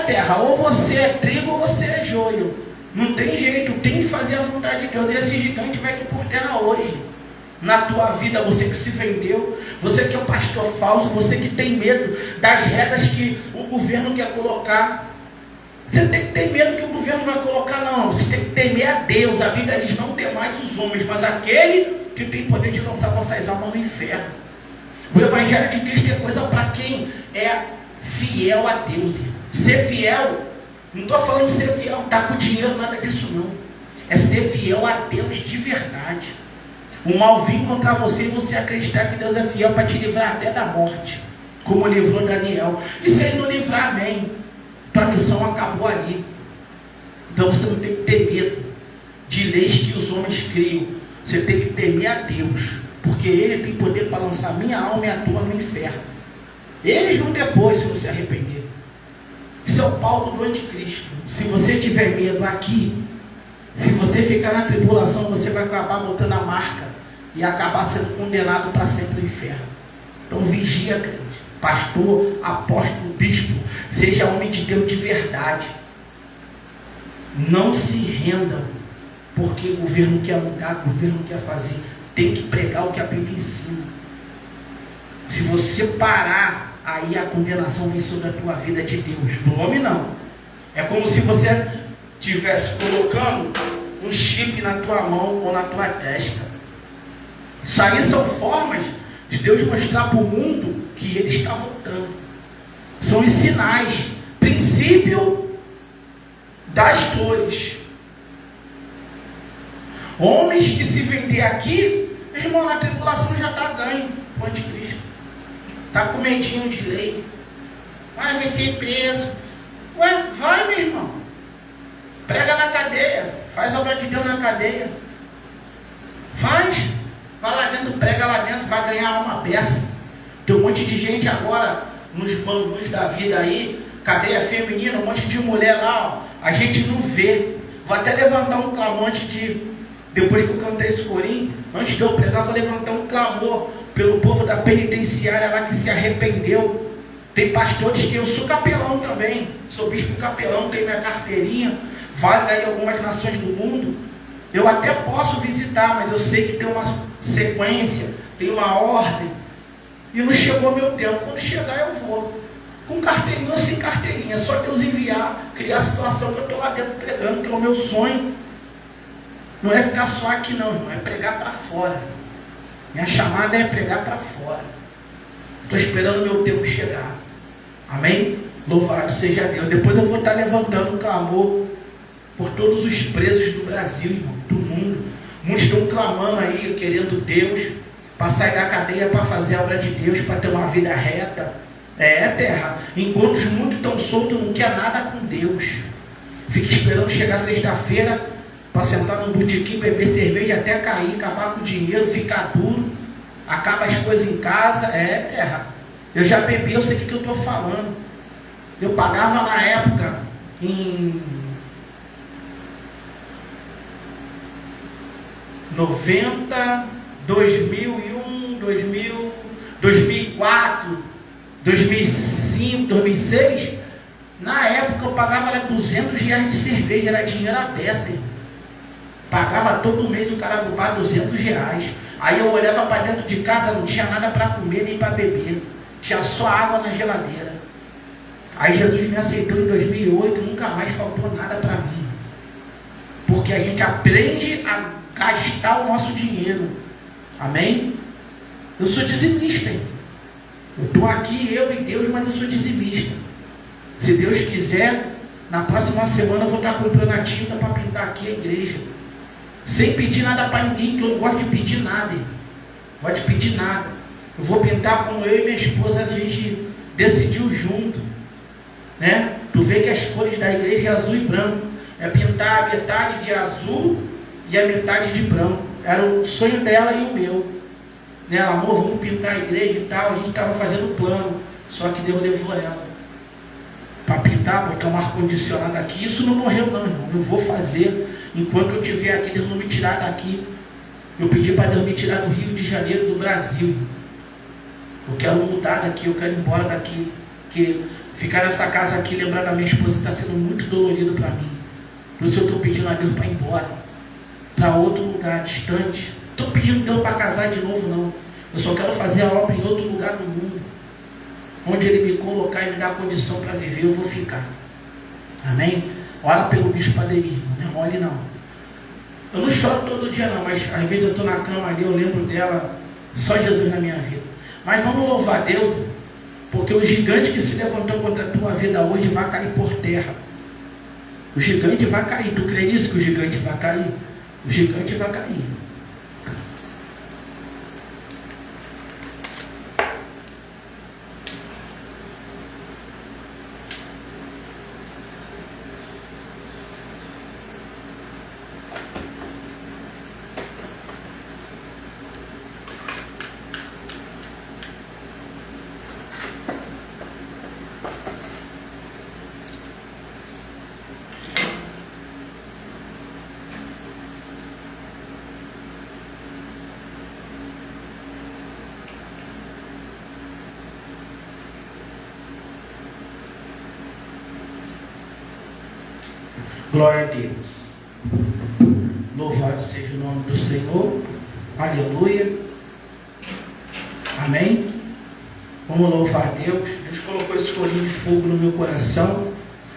Terra, ou você é trigo ou você é joio. Não tem jeito, tem que fazer a vontade de Deus. E esse gigante vai aqui por terra hoje. Na tua vida, você que se vendeu, você que é um pastor falso, você que tem medo das regras que o governo quer colocar. Você tem que ter medo que o governo vai colocar, não. Você tem que temer a Deus. A Bíblia diz não ter mais os homens, mas aquele que tem poder de lançar vossas almas no inferno. O Evangelho de Cristo é coisa para quem é fiel a Deus. Ser fiel, não estou falando ser fiel, tá com dinheiro, nada disso não. É ser fiel a Deus de verdade. O mal vir contra você e você acreditar que Deus é fiel para te livrar até da morte, como livrou Daniel. E se ele não livrar, amém. Tua missão acabou ali. Então você não tem que ter medo de leis que os homens criam. Você tem que temer a Deus, porque Ele tem poder para lançar minha alma e a tua no inferno. Eles vão depois, se você arrepender. Isso é o palco do anticristo. Se você tiver medo aqui, se você ficar na tribulação, você vai acabar botando a marca e acabar sendo condenado para sempre no inferno. Então vigia, crente. Pastor, apóstolo, bispo, seja homem de Deus de verdade. Não se rendam, porque o governo quer mudar, o governo quer fazer. Tem que pregar o que a Bíblia ensina. Se você parar, aí a condenação vem sobre a tua vida de Deus. Do homem não. É como se você estivesse colocando um chip na tua mão ou na tua testa. Isso aí são formas de Deus mostrar para o mundo que Ele está voltando. São os sinais, princípio das dores. Homens que se vender aqui, irmão, na tribulação já está ganho com o anticristo. Está com medinho de lei. Vai ser preso. Ué, vai, meu irmão. Prega na cadeia. Faz a obra de Deus na cadeia. Faz. Vai lá dentro, prega lá dentro, vai ganhar alma beça. Tem um monte de gente agora nos bambus da vida aí, cadeia feminina, um monte de mulher lá, ó. A gente não vê. Vou até levantar um clamor antes de, depois que eu cantei esse corinho, antes de eu pregar, vou levantar um clamor pelo povo da penitenciária lá que se arrependeu. Tem pastores que eu sou capelão também, sou bispo capelão, tenho minha carteirinha, válida em algumas nações do mundo. Eu até posso visitar, mas eu sei que tem uma sequência, tem uma ordem, e não chegou meu tempo. Quando chegar eu vou, com carteirinha ou sem carteirinha, é só Deus enviar, criar a situação que eu estou lá dentro pregando, que é o meu sonho. Não é ficar só aqui não, irmão, é pregar para fora. Minha chamada é pregar para fora. Estou esperando o meu tempo chegar. Amém? Louvado seja Deus. Depois eu vou estar levantando um clamor por todos os presos do Brasil, irmão, do mundo. Muitos estão clamando aí, querendo Deus, para sair da cadeia, para fazer a obra de Deus, para ter uma vida reta. Terra. Enquanto muitos estão soltos, não quer nada com Deus. Fica esperando chegar sexta-feira, para sentar num botequim, beber cerveja até cair, acabar com o dinheiro, ficar duro, acaba as coisas em casa. Terra. Eu já bebi, eu sei o que eu estou falando. Eu pagava na época, em 90, 2001, 2004, 2005, 2006. Na época eu pagava era R$200 de cerveja, era dinheiro à beça, hein? Pagava todo mês o cara do bar R$200. Aí eu olhava para dentro de casa, não tinha nada para comer nem para beber, tinha só água na geladeira. Aí Jesus me aceitou em 2008, nunca mais faltou nada para mim, porque a gente aprende a gastar o nosso dinheiro. Amém? Eu sou dizimista, hein? Eu estou aqui, eu e Deus, mas eu sou dizimista. Se Deus quiser, na próxima semana eu vou estar comprando a tinta para pintar aqui a igreja, sem pedir nada para ninguém, que eu não gosto de pedir nada, hein? Não gosto de pedir nada. Eu vou pintar como eu e minha esposa, a gente decidiu junto, né? Tu vê que as cores da igreja é azul e branco, é pintar a metade de azul e a metade de branco. Era o sonho dela e o meu, né? Ela, amor, vamos pintar a igreja e tal. A gente estava fazendo plano, só que Deus levou ela para pintar, botar um ar-condicionado aqui. Isso não morreu não, irmão. Eu vou fazer enquanto eu estiver aqui. Deus não me tirar daqui. Eu pedi para Deus me tirar do Rio de Janeiro, do Brasil. Eu quero mudar daqui, eu quero ir embora daqui, porque ficar nessa casa aqui, lembrar da minha esposa, está sendo muito dolorido para mim. Por isso eu estou pedindo a Deus para ir embora, para outro lugar distante. Estou pedindo Deus para casar de novo, não. Eu só quero fazer a obra em outro lugar do mundo, onde Ele me colocar e me dar condição para viver, eu vou ficar. Amém? Ora pelo bispo Ademir, não é mole não. Eu não choro todo dia não, mas às vezes eu estou na cama ali, eu lembro dela, só Jesus na minha vida. Mas vamos louvar Deus, porque o gigante que se levantou contra a tua vida hoje vai cair por terra. O gigante vai cair. Tu crê nisso, que o gigante vai cair? O gigante vai cair. Glória a Deus. seja o nome do Senhor. Aleluia. Amém. Vamos louvar a Deus. Deus colocou esse colinho de fogo no meu coração.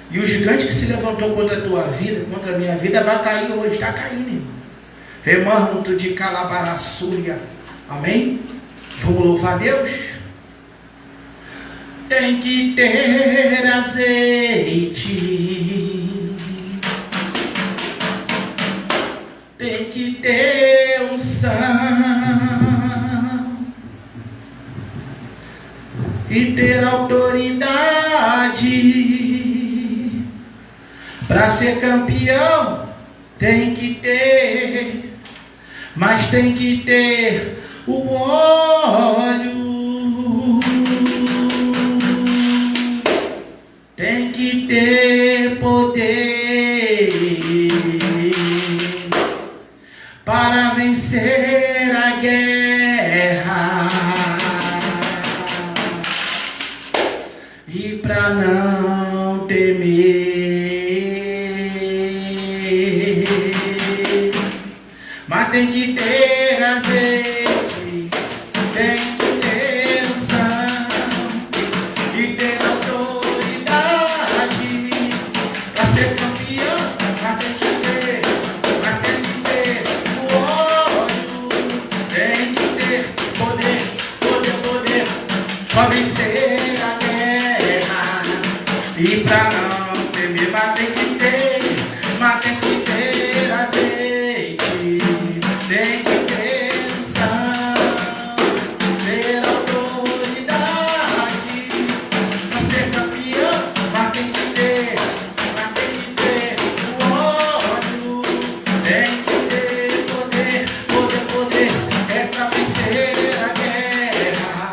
E o gigante que se levantou contra a tua vida, contra a minha vida, vai cair hoje. Está caindo, irmão. Remanto de Calabaraçúria. Amém. Vamos louvar a Deus. Tem que ter azeite. Tem que ter unção e ter autoridade para ser campeão. Tem que ter, mas tem que ter o óleo. Tem que ter poder para vencer a guerra e para não temer. Mas tem que ter azeite, tem que ter unção e ter autoridade para ser campeão. Mas tem que ter, o óleo, tem que ter poder para vencer a guerra e para não temer. Mas tem que ter azeite, tem que ter unção, ter autoridade para ser campeão. Mas tem que ter o óleo, tem que ter poder, é para vencer a guerra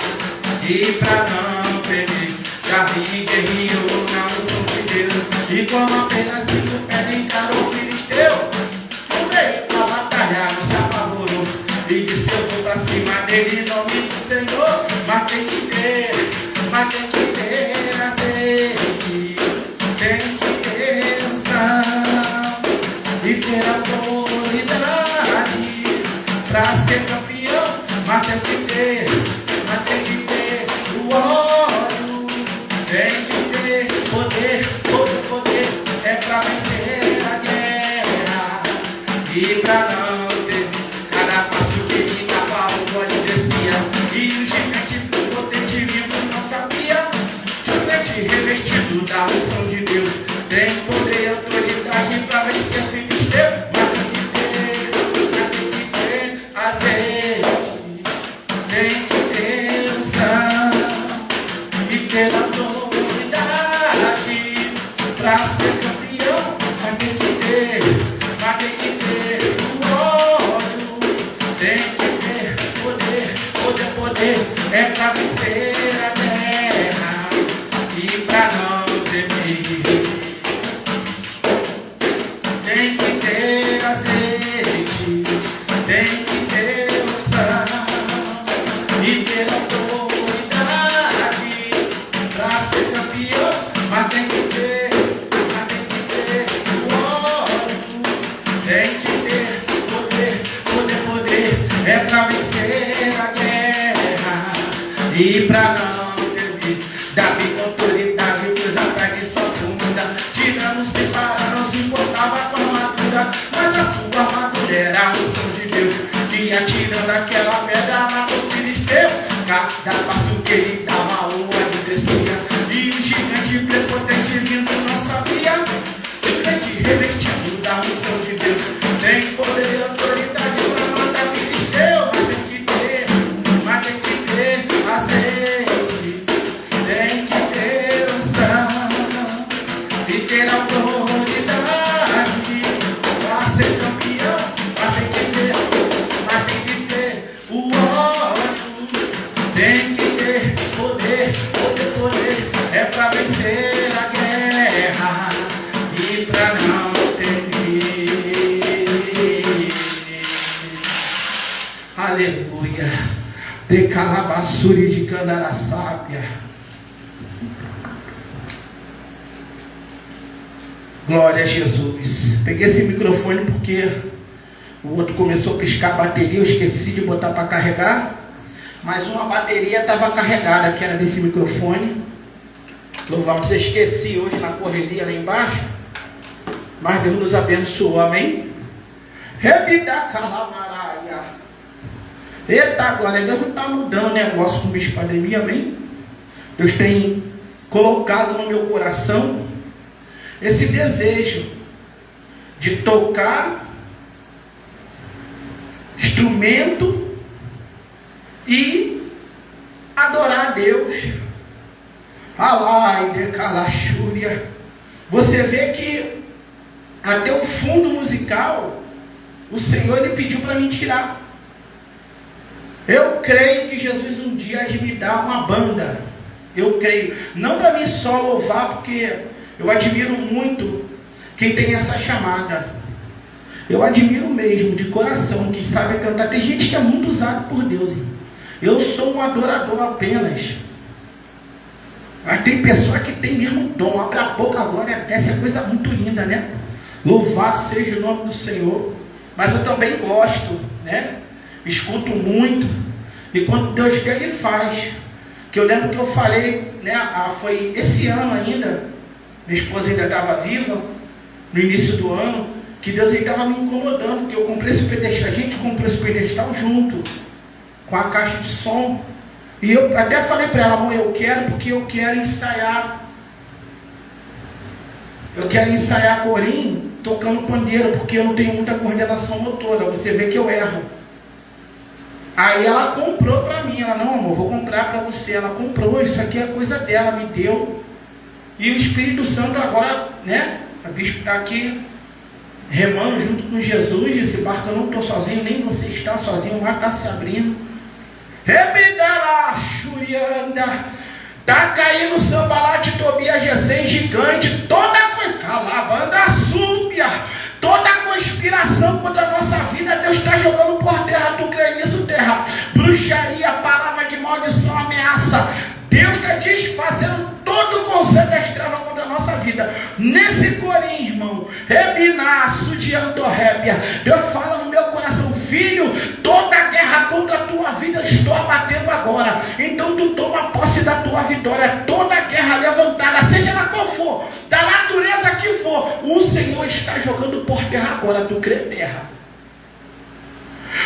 e para não temer. Davi guerreou na unção de Deus e com apenas 5 pés encarou o filisteu. No meio da batalha não se apavorou e disse: eu vou pra cima dele em nome do Senhor. Mas tem que ter azeite, tem que ter unção e ter autoridade pra ser campeão. Mas tem que ter o óleo, tem que ter poder, é pra vencer a guerra e pra não ter. Cada passo que ele dava, o óleo descia e o gigante potente vivo não sabia. Gigante revestido da unção de Deus, tem poder e autoridade pra vencer o filisteu. Mas tem que ter azeite, tem que ter unção e ter autoridade pra ser campeão. Mas tem que ter o óleo, tem que ter poder, é pra vencer a guerra e pra não temer. Tem que ter azeite, tem que ter unção e ter autoridade pra ser campeão. Mas tem que ter o óleo, tem que ter poder, é pra vencer a guerra e pra não temer. Davi com autoridade pôs atrás de sua funda, tirando se para, não se importava com a armadura, mas a sua armadura era a unção de Deus, que atirando aquela pedra matou o filisteu. Cada passo que ele dava, o óleo descia e o gigante prepotente vindo não sabia. Gigante revestido da unção de Deus, tem poder e autoridade para matar filisteu. Mas tem que ter azeite, tem que ter unção e ter autoridade para ser campeão. Mas tem que ter o óleo, tem que ter poder, é pra vencer a guerra e pra não temer. Aleluia. De Calabaçuri de Candaraçápia. Glória a Jesus. Peguei esse microfone porque O outro começou a piscar a bateria, eu esqueci de botar para carregar. Mas uma bateria estava carregada, que era desse microfone. Louvado, você esqueci hoje na correria lá embaixo. Mas Deus nos abençoou, amém? Rebida calamaraia. Eita, glória, Deus não está mudando o negócio com o bicho pandemia, amém? Deus tem colocado no meu coração esse desejo de tocar instrumento e adorar a Deus. Alai de calachúria. Você vê que até o fundo musical o Senhor ele pediu para me tirar. Eu creio que Jesus um dia há de me dar uma banda. Eu creio, não para mim só louvar, porque eu admiro muito quem tem essa chamada. Eu admiro mesmo, de coração, que sabe cantar. Tem gente que é muito usado por Deus, hein? Eu sou um adorador apenas. Mas tem pessoa que tem mesmo dom. Abre a boca, a glória desce, é coisa muito linda, né? Louvado seja o nome do Senhor. Mas eu também gosto, né? Escuto muito. E quando Deus quer, Ele faz. Que eu lembro que eu falei, né? Foi esse ano ainda. Minha esposa ainda estava viva. No início do ano. Que Deus estava me incomodando. Porque eu comprei esse pedestal. A gente comprou esse pedestal junto. Com a caixa de som. E eu até falei para ela, amor, eu quero porque eu quero ensaiar. Eu quero ensaiar corim tocando pandeiro, porque eu não tenho muita coordenação motora. Você vê que eu erro. Aí ela comprou para mim. Ela, não, amor, vou comprar para você. Ela comprou, isso aqui é coisa dela, me deu. E o Espírito Santo agora, né? A bispo está aqui remando junto com Jesus. Esse barco eu não estou sozinho, nem você está sozinho, o mar está se abrindo. Rebidala, Xurianda, tá caindo Sambalate, Tobias, Gesem, gigante, toda calabanda súbia, toda conspiração contra a nossa vida, Deus está jogando por terra. Tu crê nisso, terra? Bruxaria, palavra de maldição, ameaça, Deus está desfazendo todo o conceito das trevas contra a nossa vida. Nesse corim, irmão, Rebiná, Sudiantorrébia, Deus fala no meu coração, filho, toda a guerra contra a tua vida estou abatendo agora. Então tu toma posse da tua vitória. Toda a guerra levantada, seja lá qual for, da natureza que for, o Senhor está jogando por terra agora. Tu crê, terra?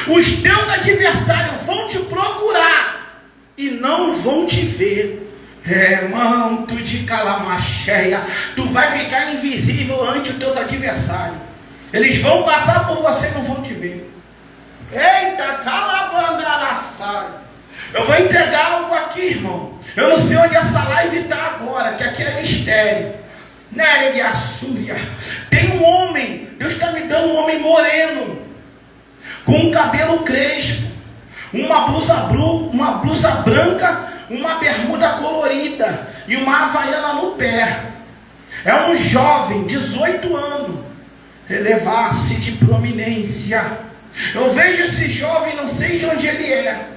Os teus adversários vão te procurar e não vão te ver. Manto de calamacheia, tu vai ficar invisível ante os teus adversários. Eles vão passar por você e não vão te ver. Eita, calabandaraçai. Eu vou entregar algo aqui, irmão. Eu não sei onde essa live está agora, que aqui é mistério. Néria de Assúria. Tem um homem, Deus está me dando um homem moreno, com um cabelo crespo, uma blusa branca, uma bermuda colorida e uma havaiana no pé. É um jovem, 18 anos, elevar-se de prominência. Eu vejo esse jovem, não sei de onde ele é.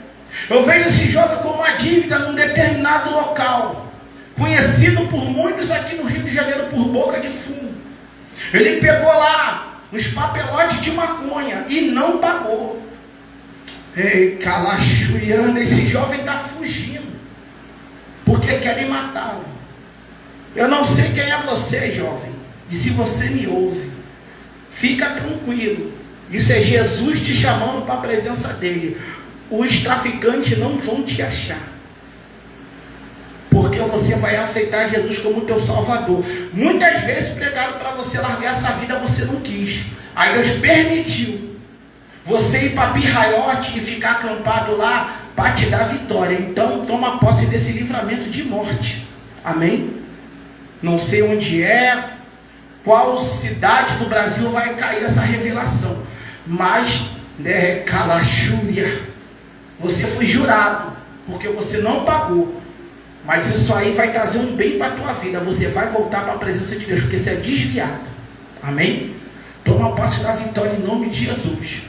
Eu vejo esse jovem com uma dívida num determinado local, conhecido por muitos aqui no Rio de Janeiro por boca de fumo. Ele pegou lá uns papelotes de maconha e não pagou. Ei, calachuriana, esse jovem está fugindo, porque querem matá-lo. Eu não sei quem é você, jovem, e se você me ouve, fica tranquilo. Isso é Jesus te chamando para a presença dele. Os traficantes não vão te achar, porque você vai aceitar Jesus como teu salvador. Muitas vezes pregaram para você largar essa vida, você não quis. Aí Deus permitiu você ir para Pirraiote e ficar acampado lá para te dar vitória. Então toma posse desse livramento de morte. Amém? Não sei onde é, qual cidade do Brasil vai cair essa revelação, mas, né, calachúria, você foi jurado, porque você não pagou. Mas isso aí vai trazer um bem para a tua vida. Você vai voltar para a presença de Deus, porque você é desviado. Amém? Toma posse da vitória em nome de Jesus.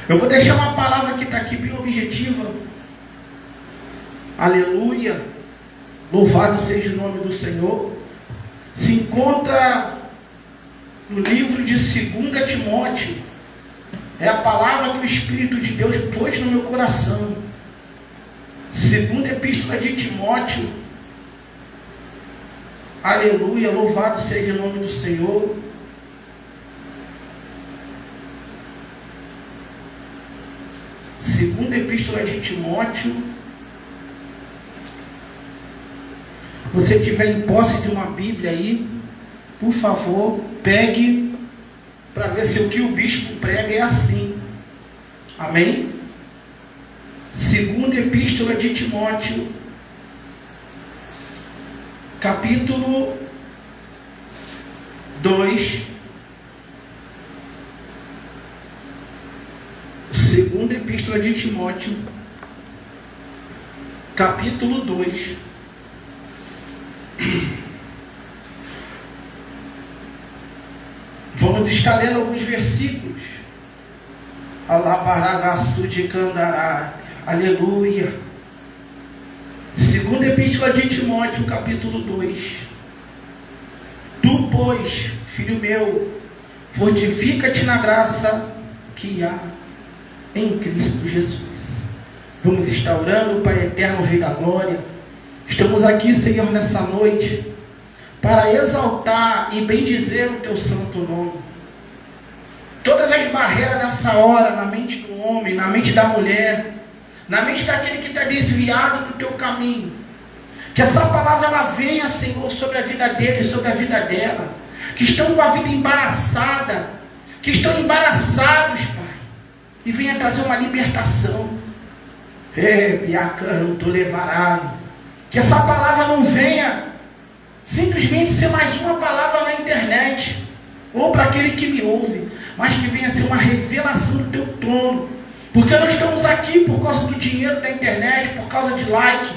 Eu vou deixar uma palavra que está aqui bem objetiva. Aleluia. Louvado seja o nome do Senhor. Se encontra no livro de 2 Timóteo, É a palavra que o Espírito de Deus pôs no meu coração. Segunda Epístola de Timóteo. Aleluia, louvado seja o nome do Senhor. Segunda Epístola de Timóteo. Você tiver em posse de uma Bíblia aí, por favor, pegue para ver se o que o bispo prega é assim. Amém? Segunda Epístola de Timóteo, capítulo 2. Segunda Epístola de Timóteo, capítulo 2. Vamos estar lendo alguns versículos. Alabaragaçu de Candará. Aleluia. Segunda Epístola de Timóteo, capítulo 2. Tu, pois, filho meu, fortifica-te na graça que há em Cristo Jesus. Vamos estar orando, Pai eterno, Rei da Glória. Estamos aqui, Senhor, nessa noite, para exaltar e bendizer o Teu santo nome. Todas as barreiras nessa hora, na mente do homem, na mente da mulher, na mente daquele que está desviado do Teu caminho, que essa palavra ela venha, Senhor, sobre a vida dele, sobre a vida dela, que estão com a vida embaraçada, que estão embaraçados, Pai, e venha trazer uma libertação. Biacanto levará. Que essa palavra não venha simplesmente ser mais uma palavra na internet, ou para aquele que me ouve, mas que venha ser uma revelação do Teu trono. Porque nós estamos aqui por causa do dinheiro da internet, por causa de like.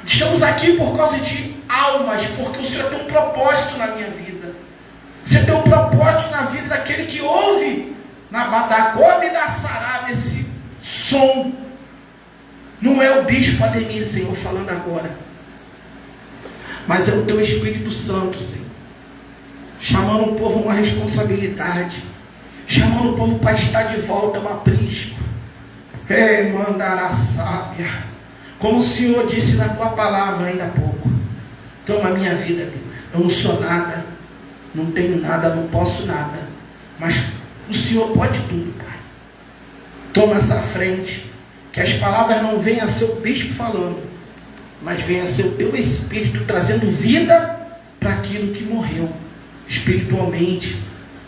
Estamos aqui por causa de almas, porque o Senhor tem um propósito na minha vida. Você tem um propósito na vida daquele que ouve na Badagobe e da Sarab esse som. Não é o bispo Ademir, Senhor, falando agora, mas é o Teu Espírito Santo, Senhor, chamando o povo a uma responsabilidade, chamando o povo para estar de volta ao aprisco. Mandará sábia, como o Senhor disse na Tua palavra ainda há pouco. Toma a minha vida, Deus. Eu não sou nada, não tenho nada, não posso nada, mas o Senhor pode tudo, Pai. Toma essa frente, que as palavras não venham a ser o bispo falando, mas venha a ser o Teu Espírito trazendo vida para aquilo que morreu, espiritualmente,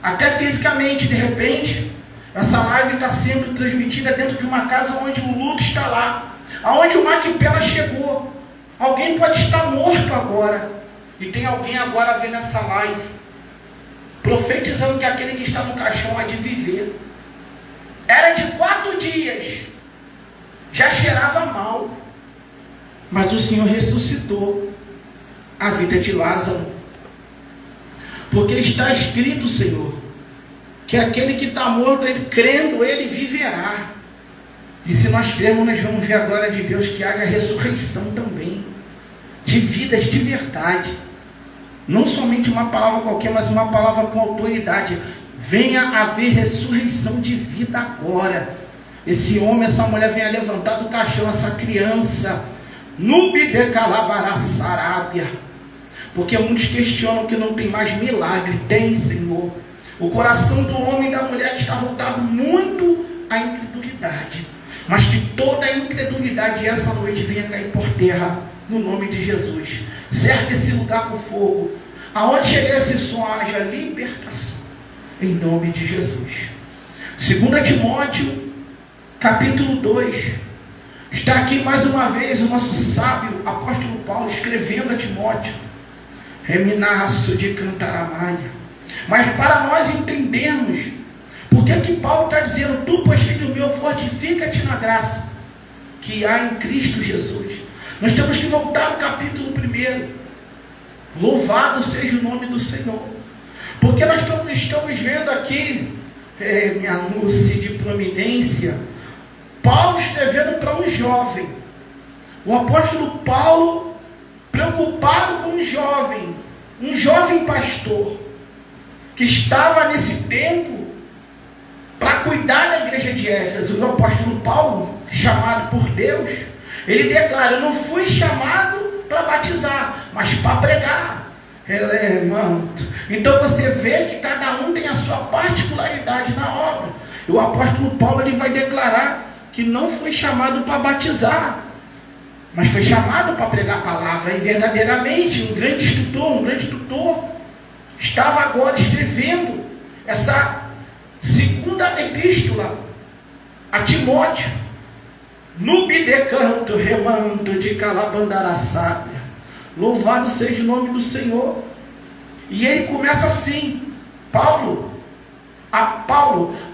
até fisicamente. De repente, essa live está sendo transmitida dentro de uma casa onde o luto está lá, aonde o Maquipela chegou. Alguém pode estar morto agora, e tem alguém agora vendo essa live, profetizando que aquele que está no caixão há de viver. Era de 4 dias, já cheirava mal, mas o Senhor ressuscitou a vida de Lázaro, porque está escrito, Senhor, que aquele que está morto, ele crendo, ele viverá. E se nós cremos, nós vamos ver a glória de Deus, que haja ressurreição também, de vidas de verdade, não somente uma palavra qualquer, mas uma palavra com autoridade. Venha haver ressurreição de vida agora. Esse homem, essa mulher venha levantar do caixão, essa criança, Nubi de Calabaraçarábia, porque muitos questionam que não tem mais milagre. Tem, Senhor. O coração do homem e da mulher está voltado muito à incredulidade, mas que toda a incredulidade essa noite venha cair por terra, no nome de Jesus. Cerca esse lugar com fogo, aonde chegar esse som, haja libertação, em nome de Jesus. 2 Timóteo, capítulo 2, está aqui mais uma vez o nosso sábio apóstolo Paulo escrevendo a Timóteo, Reminaço de Cantaramalha. Mas para nós entendermos por que Paulo está dizendo: tu, pois, filho meu, fortifica-te na graça que há em Cristo Jesus, nós temos que voltar ao capítulo 1. Louvado seja o nome do Senhor, porque nós estamos vendo aqui, minha luz de prominência, Paulo escrevendo para um jovem, o apóstolo Paulo preocupado com um jovem pastor, que estava nesse tempo para cuidar da igreja de Éfeso. O apóstolo Paulo, chamado por Deus, ele declara: eu não fui chamado para batizar, mas para pregar. Então você vê que cada um tem a sua particularidade na obra. E o apóstolo Paulo, ele vai declarar que não foi chamado para batizar, mas foi chamado para pregar a palavra. E verdadeiramente um grande tutor estava agora escrevendo essa segunda epístola a Timóteo, no bidecanto remanto de calabandara sábia. Louvado seja o nome do Senhor. E ele começa assim: Paulo,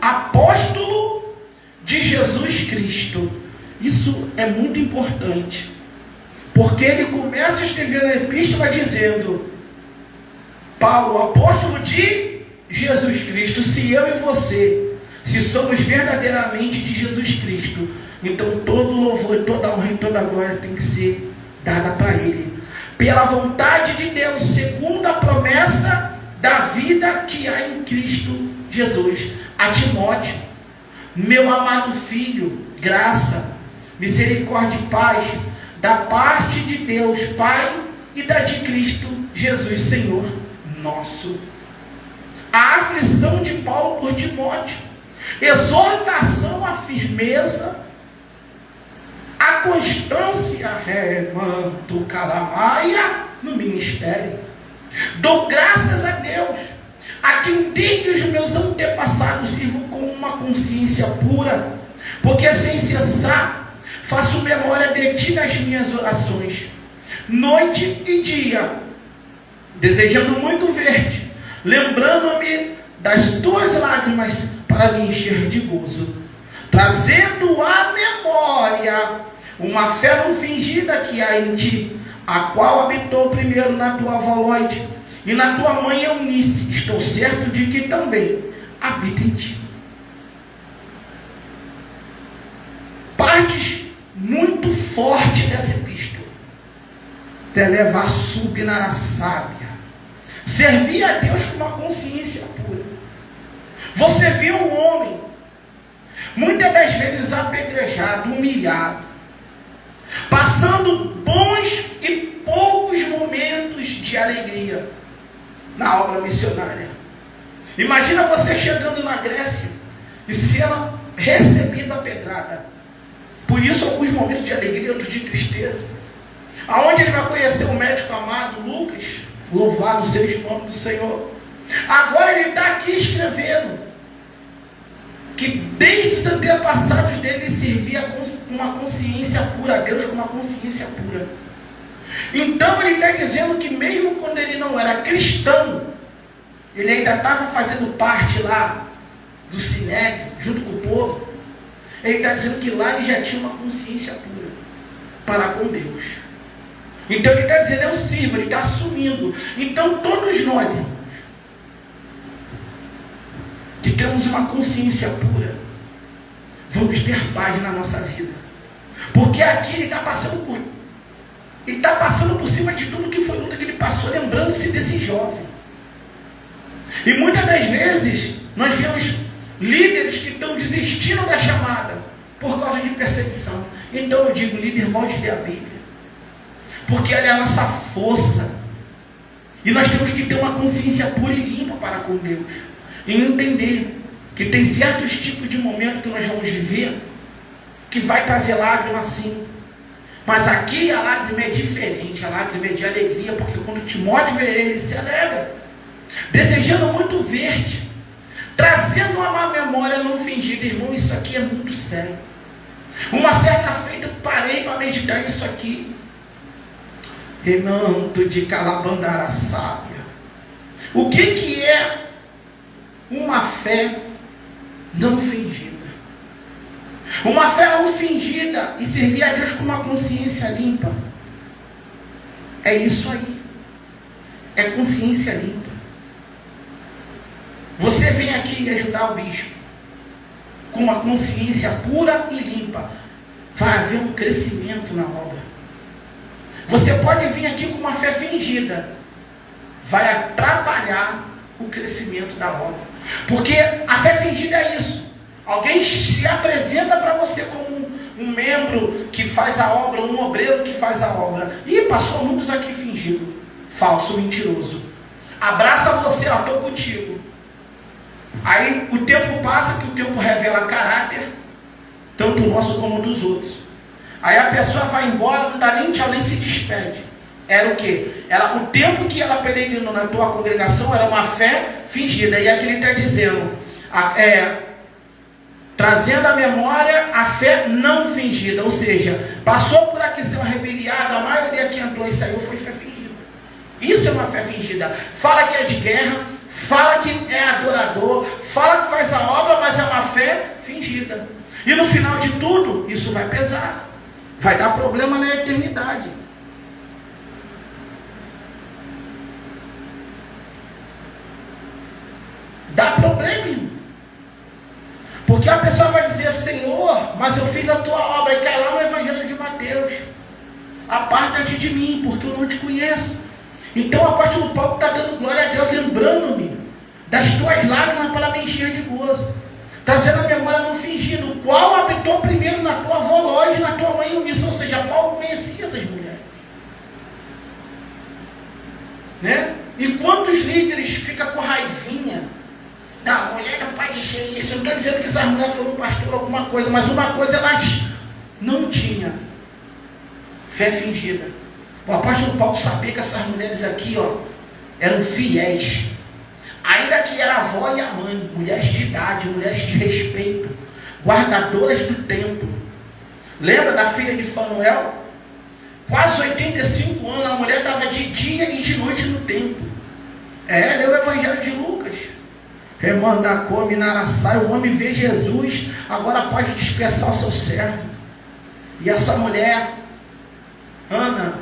apóstolo de Jesus Cristo. Isso é muito importante, porque ele começa a escrever a epístola dizendo: Paulo, apóstolo de Jesus Cristo. Se eu e você, se somos verdadeiramente de Jesus Cristo, então todo louvor, toda honra e toda glória tem que ser dada para Ele, pela vontade de Deus, segundo a promessa da vida que há em Cristo Jesus. A Timóteo, meu amado filho, graça, misericórdia e paz, da parte de Deus Pai e da de Cristo Jesus Senhor nosso. A aflição de Paulo por Timóteo, exortação à firmeza, a constância, remanto calamaia, no ministério. Dou graças a Deus, a quem desde os meus antepassados sirvo com uma consciência pura, porque sem cessar faço memória de ti nas minhas orações, noite e dia, desejando muito ver-te, lembrando-me das tuas lágrimas para me encher de gozo, trazendo à memória uma fé não fingida que há em ti, a qual habitou primeiro na tua avó Loide e na tua mãe Eunice. Estou certo de que também habita em ti. Partes muito forte dessa epístola: te levar subir na sábia, servir a Deus com uma consciência pura. Você viu um homem muitas das vezes apedrejado, humilhado, passando bons e poucos momentos de alegria na obra missionária. Imagina você chegando na Grécia e sendo recebido a pedrada. Por isso, alguns momentos de alegria, outros de tristeza. Aonde ele vai conhecer o médico amado Lucas, louvado seja o nome do Senhor. Agora ele está aqui escrevendo que desde os antepassados dele ele servia com uma consciência pura a Deus, com uma consciência pura. Então ele está dizendo que mesmo quando ele não era cristão, ele ainda estava fazendo parte lá do Sinédrio, junto com o povo. Ele está dizendo que lá ele já tinha uma consciência pura para com Deus. Então ele está dizendo: eu sirvo, ele está assumindo. Então todos nós, irmãos, que temos uma consciência pura, vamos ter paz na nossa vida. Porque aqui ele está passando por cima de tudo que foi luta que ele passou, lembrando-se desse jovem. E muitas das vezes nós vemos líderes que estão desistindo da chamada por causa de perseguição. Então eu digo: líder, volte a ler a Bíblia, porque ela é a nossa força. E nós temos que ter uma consciência pura e limpa para com Deus, e entender que tem certos tipos de momentos que nós vamos viver que vai trazer lágrima sim, mas aqui a lágrima é diferente, a lágrima é de alegria, porque quando Timóteo vê ele se alegra, desejando muito ver-te, trazendo uma má memória não fingida. Irmão, isso aqui é muito sério. Uma certa feita eu parei para meditar nisso aqui. Remanto de calabandara sábia. O que é uma fé não fingida? Uma fé não fingida e servir a Deus com uma consciência limpa. É isso aí. É consciência limpa. Você vem aqui ajudar o bispo com uma consciência pura e limpa, vai haver um crescimento na obra. Você pode vir aqui com uma fé fingida, vai atrapalhar o crescimento da obra. Porque a fé fingida é isso: Alguém se apresenta para você como um membro que faz a obra, um obreiro que faz a obra. E passou muitos aqui fingindo, falso, mentiroso. Abraça você, ó, estou contigo. Aí o tempo passa, que o tempo revela caráter, tanto o nosso como o dos outros. Aí a pessoa vai embora, não dá nem tchau, nem se despede. Era o quê? O tempo que ela peregrinou na tua congregação era uma fé fingida. E aqui ele está dizendo, trazendo à memória a fé não fingida. Ou seja, passou por aqui ser uma rebeliada, a maioria que entrou e saiu foi fé fingida. Isso é uma fé fingida. Fala que é de guerra, fala que é adorador, fala que faz a obra, mas é uma fé fingida. E no final de tudo, isso vai pesar. Vai dar problema na eternidade. Dá problema, irmão. Porque a pessoa vai dizer, Senhor, mas eu fiz a tua obra. E cai lá no Evangelho de Mateus. Aparta-te de mim, porque eu não te conheço. Então o apóstolo Paulo está dando glória a Deus, lembrando-me das tuas lágrimas para me encher de gozo. Trazendo a memória não fingida, o qual habitou primeiro na tua avó Lóide, na tua mãe Eunice. Ou seja, Paulo conhecia essas mulheres. Né? E quantos líderes ficam com raivinha? Não, mulher não pode ser isso. Eu não estou dizendo que essas mulheres foram pastor alguma coisa, mas uma coisa elas não tinham: fé fingida. O apóstolo Paulo sabia que essas mulheres aqui, ó, eram fiéis. Ainda que era a avó e a mãe, mulheres de idade, mulheres de respeito, guardadoras do templo. Lembra da filha de Fanuel? Quase 85 anos, a mulher estava de dia e de noite no templo. Leu o Evangelho de Lucas. Remanda, come, naraçai, o homem vê Jesus, agora pode dispersar o seu servo. E essa mulher, Ana,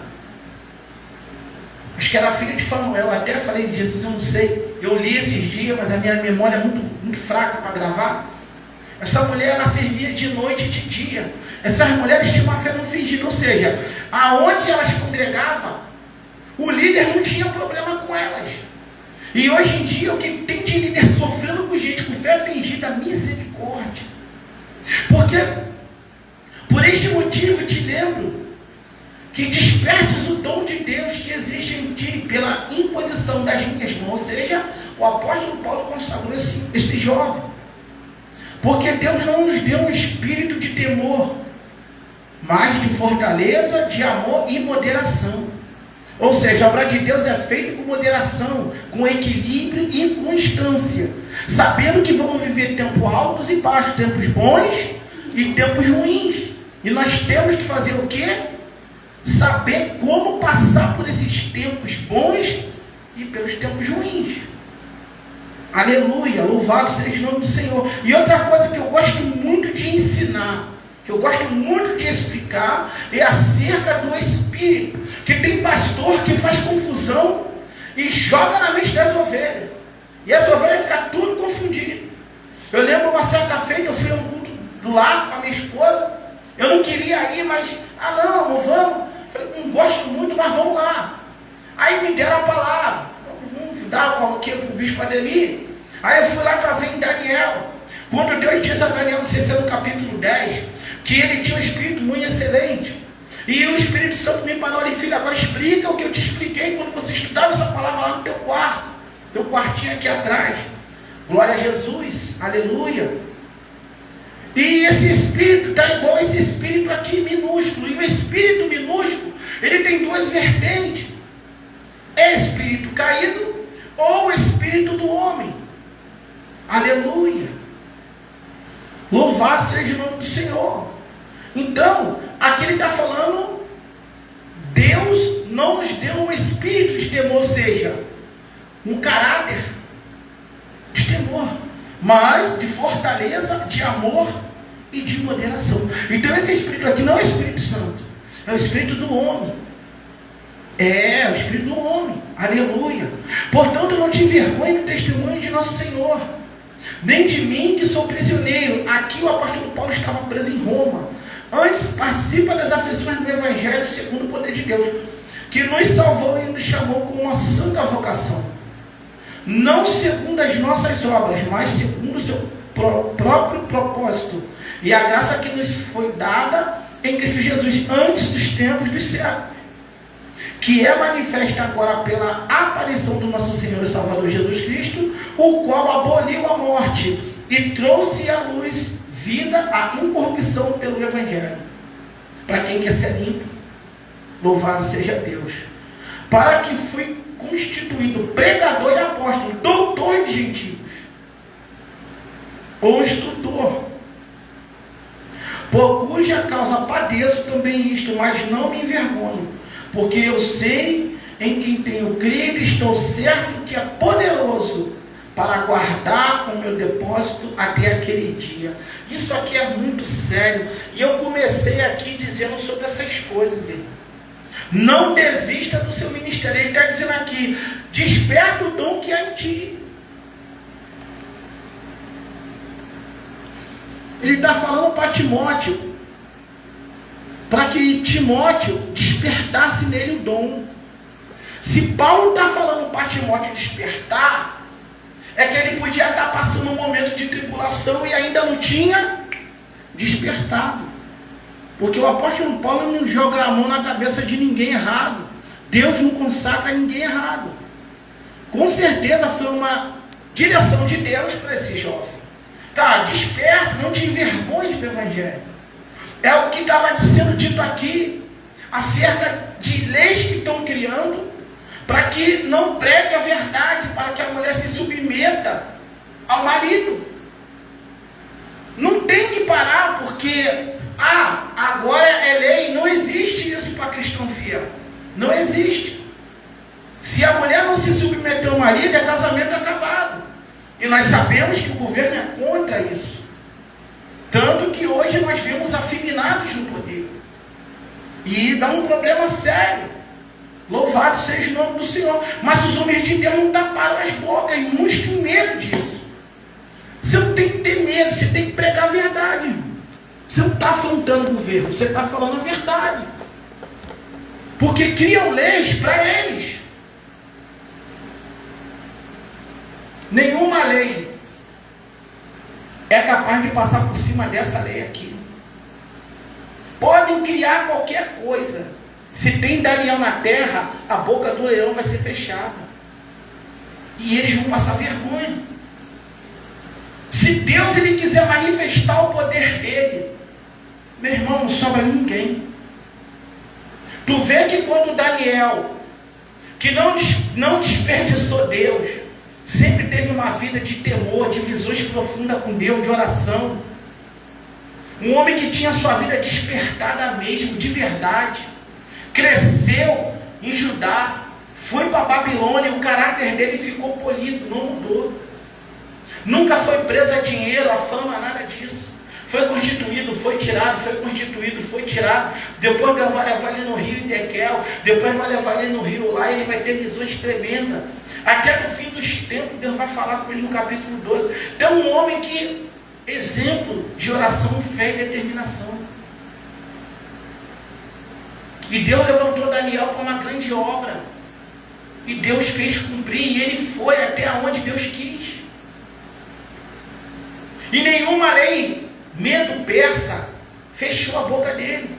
acho que era a filha de Fanuel, até falei de Jesus, eu não sei. Eu li esses dias, mas a minha memória é muito fraca para gravar. Essa mulher, ela servia de noite e de dia. Essas mulheres tinham uma fé não fingida, ou seja, aonde elas congregavam, o líder não tinha problema com elas. E hoje em dia, o que tem de líder sofrendo com gente com fé fingida, misericórdia. Porque, por este motivo, te lembro que despertes o dom de Deus que existe em ti pela imposição das minhas mãos. Ou seja, o apóstolo Paulo consagrou esse jovem. Porque Deus não nos deu um espírito de temor, mas de fortaleza, de amor e moderação. Ou seja, a obra de Deus é feita com moderação, com equilíbrio e constância, sabendo que vamos viver tempos altos e baixos, tempos bons e tempos ruins. E nós temos que fazer o quê? Saber como passar por esses tempos bons e pelos tempos ruins. Aleluia, louvado seja o nome do Senhor. E outra coisa que eu gosto muito de ensinar, que eu gosto muito de explicar, é acerca do Espírito. Que tem pastor que faz confusão e joga na mente das ovelhas. E as ovelhas ficam tudo confundidas. Eu lembro uma certa feita, eu fui a um culto do lar com a minha esposa. Eu não queria ir, mas, não, amor, vamos. Falei, não gosto muito, mas vamos lá. Aí me deram a palavra. Vamos dar o que para o bispo Ademir. Aí eu fui lá trazer em Daniel. Quando Deus disse a Daniel, não sei se é no capítulo 10, que ele tinha um espírito muito excelente. E o Espírito Santo me parou e filho, agora explica o que eu te expliquei quando você estudava essa palavra lá no teu quarto. Teu quartinho aqui atrás. Glória a Jesus. Aleluia. E esse espírito está igual a esse espírito aqui minúsculo. E o espírito minúsculo, ele tem duas vertentes. É espírito caído ou espírito do homem. Aleluia. Louvado seja o nome do Senhor. Então, aqui ele está falando, Deus não nos deu um espírito de temor, ou seja, um caráter de temor, mas de fortaleza, de amor e de moderação. Então esse espírito aqui não é o Espírito Santo, é o espírito do homem. É o espírito do homem. Aleluia. Portanto, não te envergonhe do testemunho de nosso Senhor, nem de mim que sou prisioneiro. Aqui o apóstolo Paulo estava preso em Roma. Antes participa das aflições do Evangelho segundo o poder de Deus, que nos salvou e nos chamou com uma santa vocação, não segundo as nossas obras, mas segundo o seu próprio propósito e a graça que nos foi dada em Cristo Jesus antes dos tempos dos séculos, que é manifesta agora pela aparição do nosso Senhor e Salvador Jesus Cristo, o qual aboliu a morte e trouxe à luz vida, a incorrupção pelo Evangelho. Para quem quer ser limpo, louvado seja Deus. Para que fui constituído pregador e apóstolo, doutor de gentios, ou instrutor, por cuja causa padeço também isto, mas não me envergonho, porque eu sei em quem tenho crido, estou certo que é poderoso para guardar o meu depósito até aquele dia. Isso aqui é muito sério, e eu comecei aqui dizendo sobre essas coisas, irmão. Não desista do seu ministério. Ele está dizendo aqui: desperta o dom que há em ti. Ele está falando para Timóteo, para que Timóteo despertasse nele o dom. Se Paulo está falando para Timóteo despertar, é que ele podia estar passando um momento de tribulação e ainda não tinha despertado. Porque o apóstolo Paulo não joga a mão na cabeça de ninguém errado. Deus não consagra ninguém errado. Com certeza foi uma direção de Deus para esse jovem. Tá, desperta, não te envergonhes do Evangelho. É o que estava sendo dito aqui, acerca de leis que estão criando, para que não pregue a verdade, para que a mulher se submeta ao marido. Não tem que parar, porque agora é lei. Não existe isso para cristão fiel. Não existe. Se a mulher não se submeter ao marido, é casamento acabado. E nós sabemos que o governo é contra isso. Tanto que hoje nós vemos afeminados no poder. E dá um problema sério. Louvado seja o nome do Senhor. Mas os homens de Deus não taparam as bocas, e muitos têm medo disso. Você não tem que ter medo, você tem que pregar a verdade, irmão. Você não está afrontando o governo, você está falando a verdade. Porque criam leis para eles. Nenhuma lei é capaz de passar por cima dessa lei aqui. Podem criar qualquer coisa. Se tem Daniel na terra, a boca do leão vai ser fechada. E eles vão passar vergonha. Se Deus ele quiser manifestar o poder dele, meu irmão, não sobra ninguém. Tu vê que quando Daniel, que não desperdiçou Deus, sempre teve uma vida de temor, de visões profundas com Deus, de oração. Um homem que tinha sua vida despertada mesmo, de verdade. Cresceu em Judá, foi para Babilônia, o caráter dele ficou polido, não mudou. Nunca foi preso a dinheiro, a fama, nada disso. Foi constituído, foi tirado, foi constituído, foi tirado. Depois Deus vai levar ele no rio Edequel, depois vai levar ele no rio lá, ele vai ter visões tremendas. Até no fim dos tempos, Deus vai falar com ele no capítulo 12. Então, um homem que, exemplo de oração, fé e determinação. E Deus levantou Daniel para uma grande obra. E Deus fez cumprir, e ele foi até onde Deus quis. E nenhuma lei, medo persa, fechou a boca dele.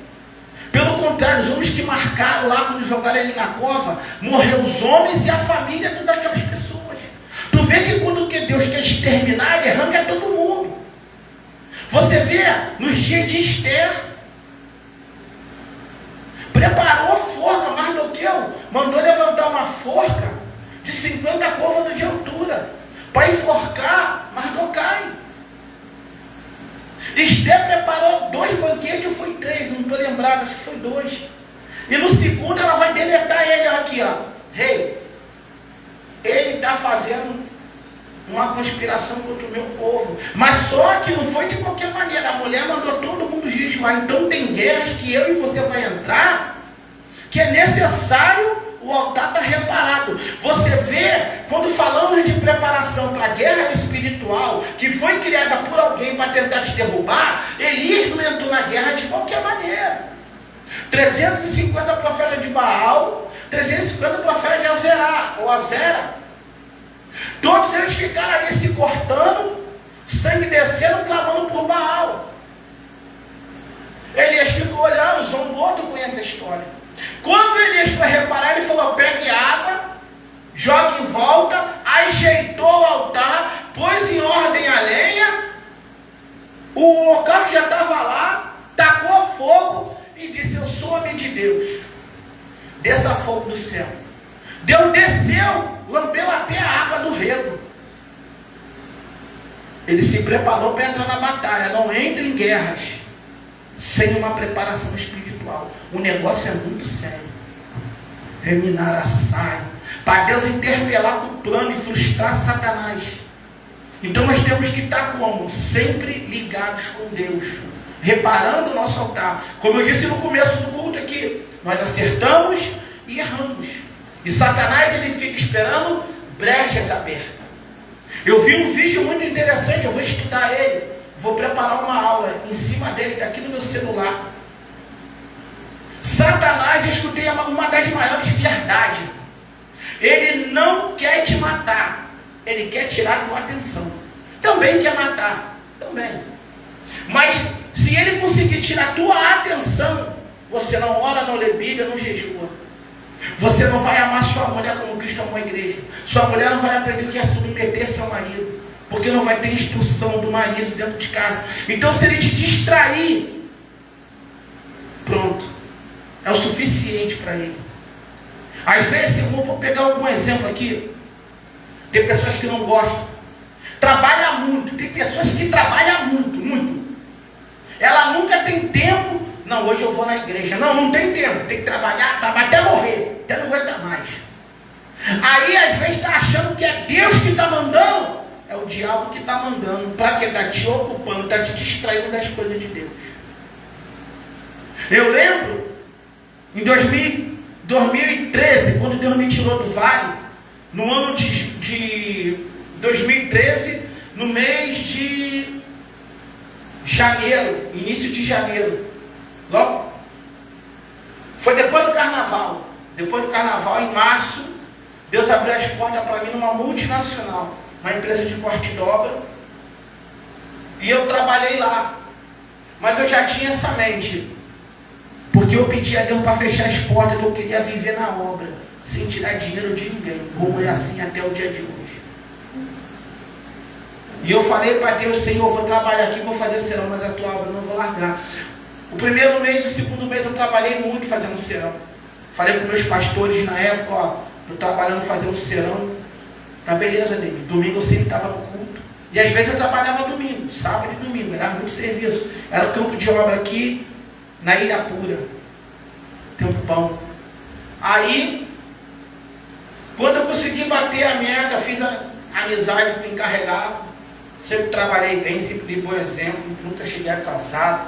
Pelo contrário, os homens que marcaram lá, quando jogaram ele na cova, morreram os homens e a família de todas aquelas pessoas. Tu vê que quando que Deus quer exterminar, ele arranca todo mundo. Você vê nos dias de Esther, preparou a forca, Mardoqueu mandou levantar uma forca de 50 côvados de altura para enforcar Mardoquai. Esther preparou 2 banquetes, ou foi 3, não estou lembrado, acho que foi 2. E no segundo ela vai deletar ele aqui, ó. Rei, ele está fazendo uma conspiração contra o meu povo. Mas só que não foi de qualquer maneira. A mulher mandou todo mundo jejuar. Então tem guerras que eu e você vai entrar, que é necessário o altar estar reparado. Você vê, quando falamos de preparação para a guerra espiritual, que foi criada por alguém para tentar te derrubar, Elias não entrou na guerra de qualquer maneira. 350 profetas de Baal, 350 profetas de Azera. Todos eles ficaram ali se cortando, sangue descendo, clamando por Baal. Elias ficou olhando, zombou, tu conhece a história. Quando Elias foi reparar, ele falou: pegue água, jogue em volta, ajeitou o altar, pôs em ordem a lenha, o holocausto já estava lá, tacou fogo e disse: eu sou homem de Deus, desça fogo do céu. Deus desceu, lambeu até a água do rego. Ele se preparou para entrar na batalha. Não entre em guerras sem uma preparação espiritual. O negócio é muito sério. Reminar a saia, para Deus interpelar com o plano e frustrar Satanás. Então nós temos que estar como? Sempre ligados com Deus, reparando o nosso altar. Como eu disse no começo do culto aqui, nós acertamos e erramos. E Satanás, ele fica esperando brechas abertas. Eu vi um vídeo muito interessante, eu vou estudar ele, vou preparar uma aula em cima dele, aqui no meu celular. Satanás, eu escutei uma das maiores verdades. Ele não quer te matar, ele quer tirar a tua atenção. Também quer matar, também. Mas se ele conseguir tirar a tua atenção, você não ora, não lê Bíblia, não jejua. Você não vai amar sua mulher como Cristo amou a igreja. Sua mulher não vai aprender o que é submeter-se ao marido, porque não vai ter instrução do marido dentro de casa. Então, se ele te distrair, pronto, é o suficiente para ele. Às vezes, eu vou pegar algum exemplo aqui. Tem pessoas que não gostam, trabalha muito. Tem pessoas que trabalham muito, muito. Ela nunca tem tempo. Não, hoje eu vou na igreja. Não tem tempo. Tem que trabalhar até morrer. Até não aguentar mais. Aí, às vezes, está achando que é Deus que está mandando. É o diabo que está mandando. Para que está te ocupando, está te distraindo das coisas de Deus. Eu lembro, em 2013, quando Deus me tirou do vale, no ano de 2013, no mês de janeiro, início de janeiro, logo, foi depois do carnaval. Depois do carnaval, em março, Deus abriu as portas para mim numa multinacional, uma empresa de corte e dobra, e eu trabalhei lá. Mas eu já tinha essa mente, porque eu pedi a Deus para fechar as portas, que eu queria viver na obra, sem tirar dinheiro de ninguém. Como é assim até o dia de hoje. E eu falei para Deus: Senhor, eu vou trabalhar aqui, vou fazer serão, mas a tua obra eu não vou largar. O primeiro mês, o segundo mês, eu trabalhei muito fazendo serão. Falei com meus pastores na época: ó, estou trabalhando fazendo serão. Tá beleza, David. Domingo eu sempre estava no culto. E às vezes eu trabalhava domingo, sábado e domingo, era muito serviço. Era o campo de obra aqui na Ilha Pura, Tempo Pão. Aí, quando eu consegui bater a meta, fiz a amizade com o encarregado, sempre trabalhei bem, sempre dei bom exemplo, nunca cheguei atrasado,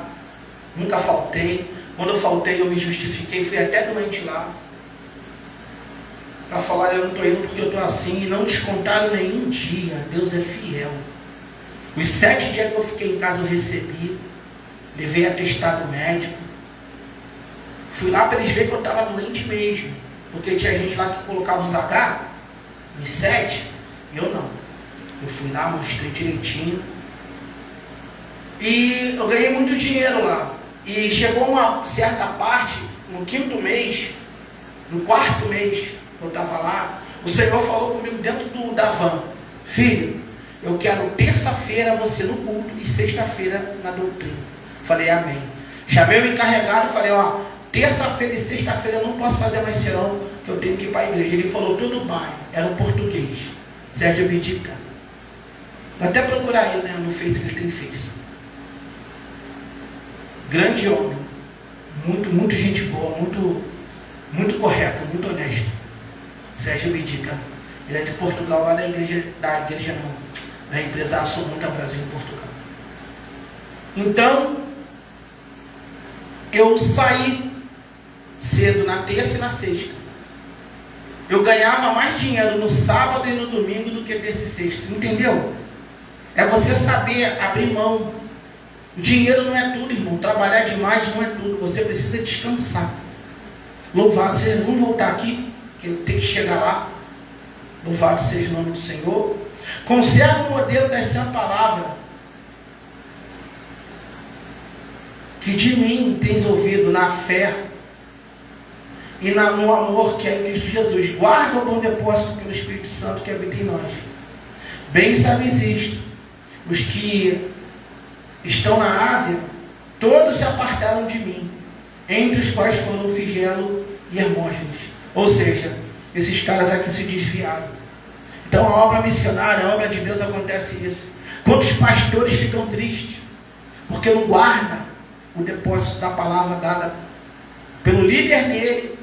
nunca faltei. Quando eu faltei, eu me justifiquei, fui até doente lá, para falar: eu não estou indo porque eu estou assim, e não descontaram nenhum dia. Deus é fiel. Os 7 dias que eu fiquei em casa eu recebi, levei atestado médico, fui lá para eles verem que eu estava doente mesmo, porque tinha gente lá que colocava os H nos 7, eu não. Eu fui lá, mostrei direitinho, e eu ganhei muito dinheiro lá. E chegou uma certa parte, no 5º mês, no 4º mês que eu estava lá, o Senhor falou comigo dentro da van: filho, eu quero terça-feira você no culto e sexta-feira na doutrina. Falei: amém. Chamei o encarregado e falei: ó, terça-feira e sexta-feira eu não posso fazer mais serão, que eu tenho que ir para a igreja. Ele falou: tudo bem. Era um português, Sérgio Bidica. Vou até procurar ele, né, no Face, que ele tem Face. Grande homem, muito gente boa, muito correto, muito honesto. Sérgio Bidica. Ele é de Portugal, lá da igreja não, da empresa Açomunda Brasil em Portugal. Então, eu saí cedo na terça e na sexta. Eu ganhava mais dinheiro no sábado e no domingo do que terça e sexta. Entendeu? É você saber abrir mão. O dinheiro não é tudo, irmão. Trabalhar demais não é tudo. Você precisa descansar. Louvado seja. Vamos voltar aqui, que eu tenho que chegar lá. Louvado seja o nome do Senhor. Conserva o modelo da sã palavra. que de mim tens ouvido na fé e no amor que é em Cristo Jesus. Guarda o bom depósito pelo Espírito Santo que habita em nós. Bem sabes isto, os que estão na Ásia, todos se apartaram de mim, entre os quais foram Figelo e Hermógenes. Ou seja, esses caras aqui se desviaram. Então a obra missionária, a obra de Deus, acontece isso. Quantos pastores ficam tristes porque não guarda o depósito da palavra dada pelo líder dele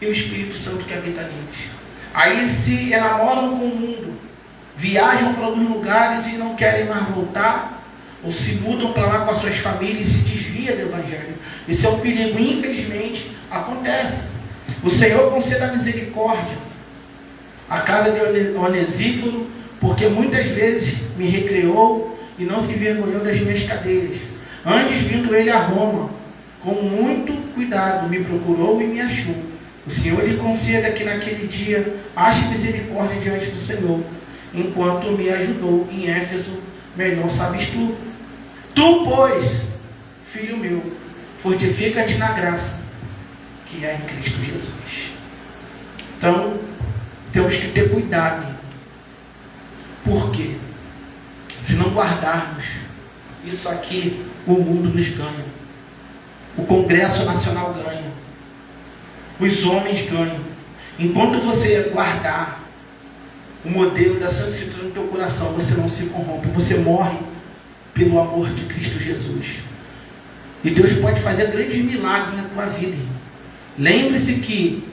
e o Espírito Santo que habita neles. Aí se enamoram com o mundo, viajam para alguns lugares e não querem mais voltar, ou se mudam para lá com as suas famílias e se desviam do Evangelho. Isso é um perigo, infelizmente, acontece. O Senhor conceda misericórdia à casa de Onesíforo, porque muitas vezes me recreou e não se envergonhou das minhas cadeiras. Antes, vindo ele a Roma, com muito cuidado, me procurou e me achou. O Senhor lhe conceda que naquele dia ache misericórdia diante do Senhor, enquanto me ajudou em Éfeso, melhor sabes tu. Tu, pois, filho meu, fortifica-te na graça que é em Cristo Jesus. Então, temos que ter cuidado. Por quê? Se não guardarmos isso aqui, o mundo nos ganha. O Congresso Nacional ganha. Os homens ganham. Enquanto você guardar o modelo da Santa Escritura no teu coração, você não se corrompe. Você morre pelo amor de Cristo Jesus. E Deus pode fazer grandes milagres na tua vida. Lembre-se que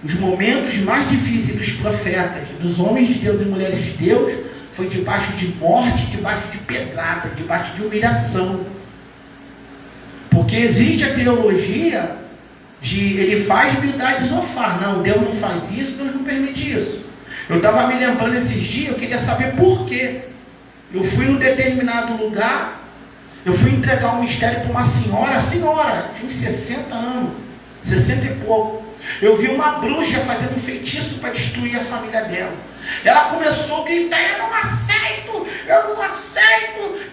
os momentos mais difíceis dos profetas, dos homens de Deus e mulheres de Deus, foi debaixo de morte, debaixo de pedrada, debaixo de humilhação. Porque existe a teologia de ele faz humildade desofar. Não, Deus não faz isso, Deus não permite isso. Eu estava me lembrando esses dias, eu queria saber por quê. Eu fui num determinado lugar, eu fui entregar um mistério para uma senhora, tinha uns 60 anos, 60 e pouco. Eu vi uma bruxa fazendo um feitiço para destruir a família dela. Ela começou a gritar: eu não aceito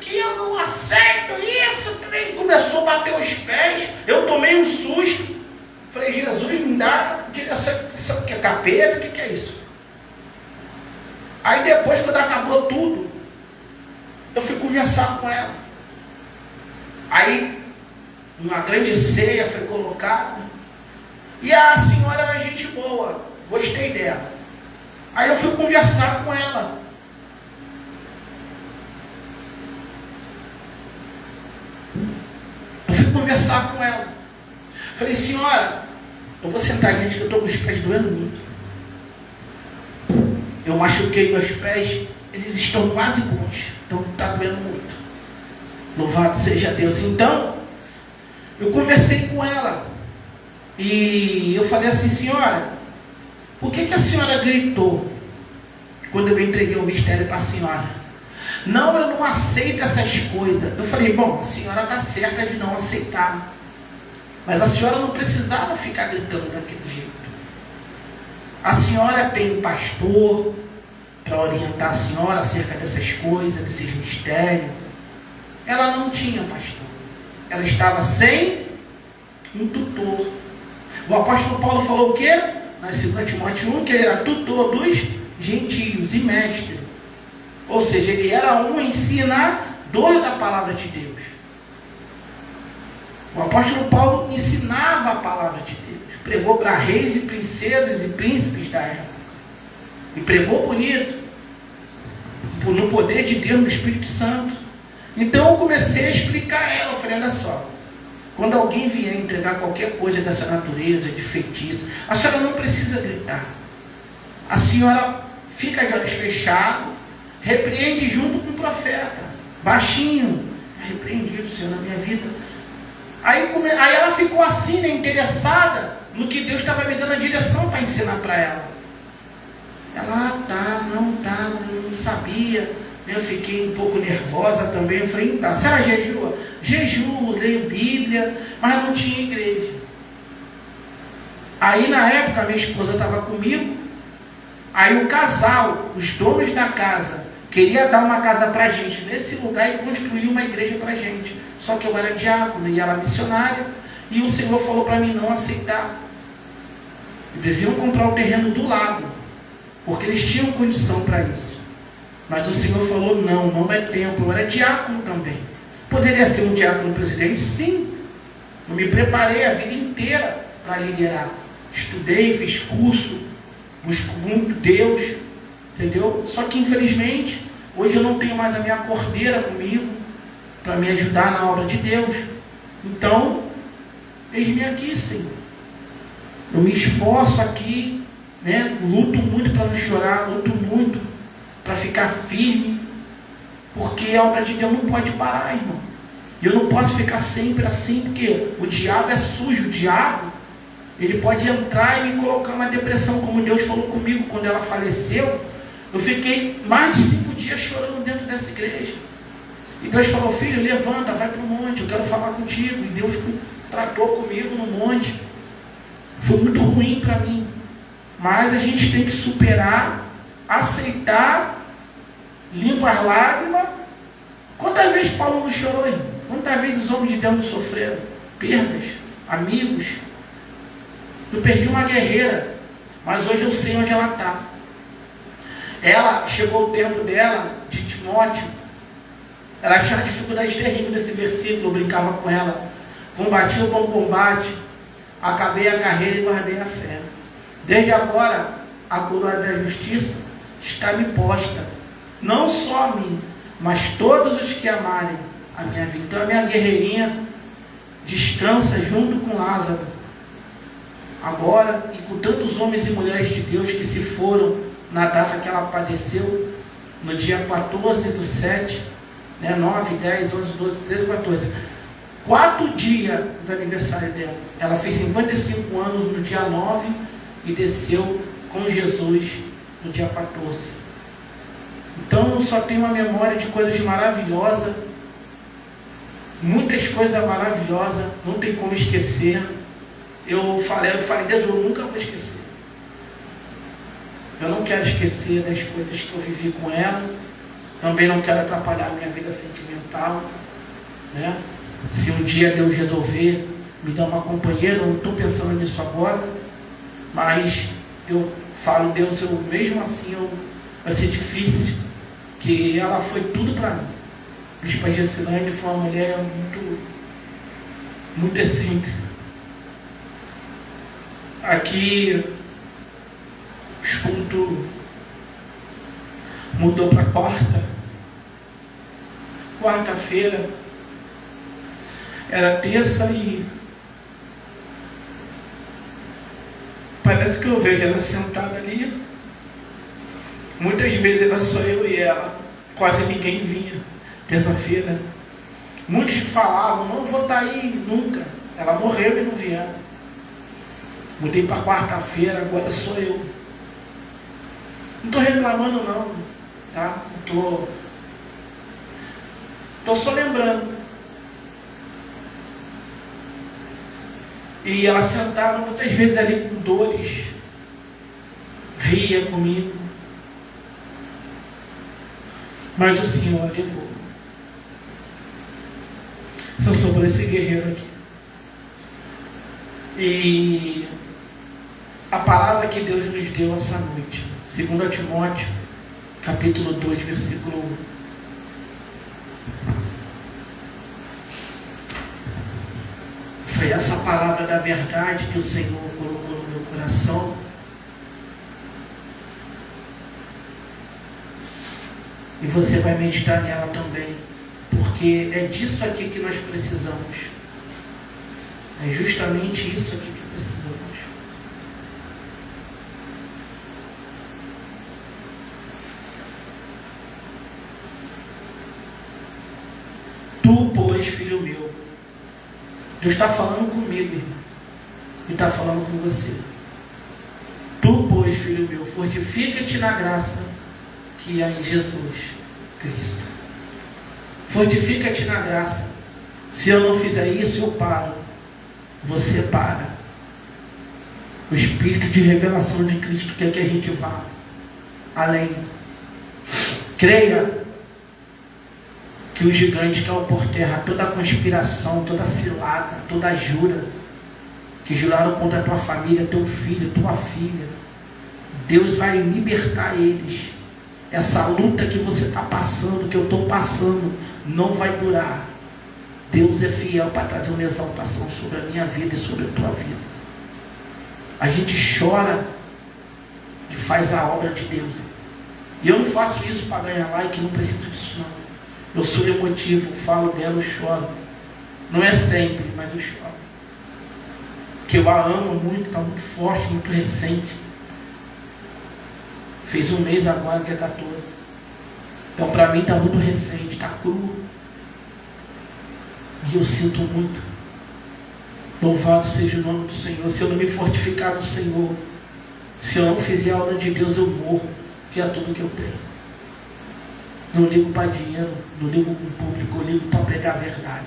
que eu não aceito isso. E começou a bater os pés. Eu tomei um susto. Falei: Jesus, me dá direção, que é capeta, o que é isso? Aí depois, quando acabou tudo, eu fui conversar com ela. Aí uma grande ceia foi colocada. E a senhora era gente boa, gostei dela. Aí eu fui conversar com ela. Falei: senhora, eu vou sentar, gente, que eu estou com os pés doendo muito. Eu machuquei meus pés, eles estão quase bons, então está doendo muito. Louvado seja Deus. Então, eu conversei com ela. E eu falei assim: senhora, por que a senhora gritou quando eu entreguei o mistério para a senhora? Não, eu não aceito essas coisas. Eu falei: bom, a senhora está certa de não aceitar, mas a senhora não precisava ficar gritando daquele jeito. A senhora tem um pastor para orientar a senhora acerca dessas coisas, desses mistérios. Ela não tinha pastor. Ela estava sem um tutor. O apóstolo Paulo falou o quê? Na 2 Timóteo 1, que ele era tutor dos gentios e mestre. Ou seja, ele era um ensinador da palavra de Deus. O apóstolo Paulo ensinava a palavra de Deus. Pregou para reis e princesas e príncipes da época. E pregou bonito. No poder de Deus, no Espírito Santo. Então eu comecei a explicar a ela. Eu falei: olha só. Quando alguém vier entregar qualquer coisa dessa natureza, de feitiço, a senhora não precisa gritar. A senhora fica de olhos fechados, repreende junto com o profeta, baixinho. Repreendido, Senhor, na minha vida. Aí ela ficou assim, né, interessada no que Deus estava me dando a direção para ensinar para ela. Ela: não sabia. Eu fiquei um pouco nervosa também. Eu falei: tá, a senhora jejua? Jejuo, leio Bíblia, mas não tinha igreja. Aí na época minha esposa estava comigo. Aí o casal, os donos da casa, queria dar uma casa para a gente nesse lugar e construir uma igreja para a gente. Só que eu era diácono e ela missionária, e o Senhor falou para mim não aceitar. Eles iam comprar o terreno do lado, porque eles tinham condição para isso. Mas o Senhor falou, não é tempo. Eu era diácono também. Poderia ser um diácono presidente? Sim. Eu me preparei a vida inteira para liderar. Estudei, fiz curso, busco muito Deus, entendeu? Só que infelizmente, hoje eu não tenho mais a minha cordeira comigo, para me ajudar na obra de Deus. Então, eis-me aqui, Senhor. Eu me esforço aqui, né? Luto muito para não chorar, luto muito para ficar firme, porque a obra de Deus não pode parar, irmão. E eu não posso ficar sempre assim, porque o diabo é sujo. O diabo, ele pode entrar e me colocar uma depressão, como Deus falou comigo quando ela faleceu. Eu fiquei mais de 5 dias chorando dentro dessa igreja. E Deus falou, filho, levanta, vai para o monte, eu quero falar contigo. E Deus tratou comigo no monte. Foi muito ruim para mim. Mas a gente tem que superar, aceitar, limpa as lágrimas. Quantas vezes Paulo não chorou, irmão? Quantas vezes os homens de Deus não sofreram? Perdas, amigos. Eu perdi uma guerreira, mas hoje eu sei onde ela está. Ela, chegou o tempo dela, de Timóteo, ela tinha uma dificuldade terrível desse versículo, eu brincava com ela. Combati o bom combate, acabei a carreira e guardei a fé. Desde agora, a coroa da justiça está me posta, não só a mim, mas todos os que amarem a minha vida. Então a minha guerreirinha descansa junto com Lázaro, agora, e com tantos homens e mulheres de Deus que se foram na data que ela padeceu, no dia 14 do 7, 9, 10, 11, 12, 13, 14. 4 dias do aniversário dela. Ela fez 55 anos no dia 9 e desceu com Jesus no dia 14. Então eu só tenho uma memória de coisas maravilhosas, muitas coisas maravilhosas, não tem como esquecer. Eu falei, Deus, eu nunca vou esquecer. Eu não quero esquecer das coisas que eu vivi com ela. Também não quero atrapalhar a minha vida sentimental, né? Se um dia Deus resolver me dar uma companheira, eu não estou pensando nisso agora, mas eu falo, Deus, eu mesmo assim vai ser difícil, que ela foi tudo para mim. Bispa Gessilane foi uma mulher muito excêntrica. Aqui os cultos mudou para quarta-feira, era terça e parece que eu vejo ela sentada ali. Muitas vezes era só eu e ela, quase ninguém vinha. Terça-feira, muitos falavam, não vou estar aí nunca. Ela morreu e não vieram. Mudei para quarta-feira, agora sou eu. Não estou reclamando não, tá? Estou só lembrando. E ela sentava muitas vezes ali com dores, ria comigo, mas o Senhor a levou. Só sobrou esse guerreiro aqui. E a palavra que Deus nos deu essa noite, 2 Timóteo, capítulo 2, versículo 1. Foi essa palavra da verdade que o Senhor colocou no meu coração. E você vai meditar nela também, porque é disso aqui que nós precisamos. É justamente isso aqui que precisamos. Tu, pois, filho meu, Deus está falando comigo, irmão, e está falando com você. Tu, pois, filho meu, fortifica-te na graça que há em Jesus Cristo. Fortifica-te na graça. Se eu não fizer isso, eu paro. Você para. O Espírito de revelação de Cristo quer que a gente vá além. Creia que o gigante caiu por terra, toda a conspiração, toda a cilada, toda a jura que juraram contra a tua família, teu filho, tua filha, Deus vai libertar eles. Essa luta que você está passando, que eu estou passando, não vai durar. Deus é fiel para trazer uma exaltação sobre a minha vida e sobre a tua vida. A gente chora e faz a obra de Deus. E eu não faço isso para ganhar like, não preciso disso não. Eu sou emotivo, falo dela, eu choro. Não é sempre, mas eu choro. Que eu a amo muito, está muito forte, muito recente. Fez um mês agora, dia 14. Então para mim está muito recente, está cru. E eu sinto muito. Louvado seja o nome do Senhor. Se eu não me fortificar no Senhor, se eu não fizer a obra de Deus, eu morro, que é tudo que eu tenho. Não ligo para dinheiro, não ligo com o público, eu ligo para pregar a verdade.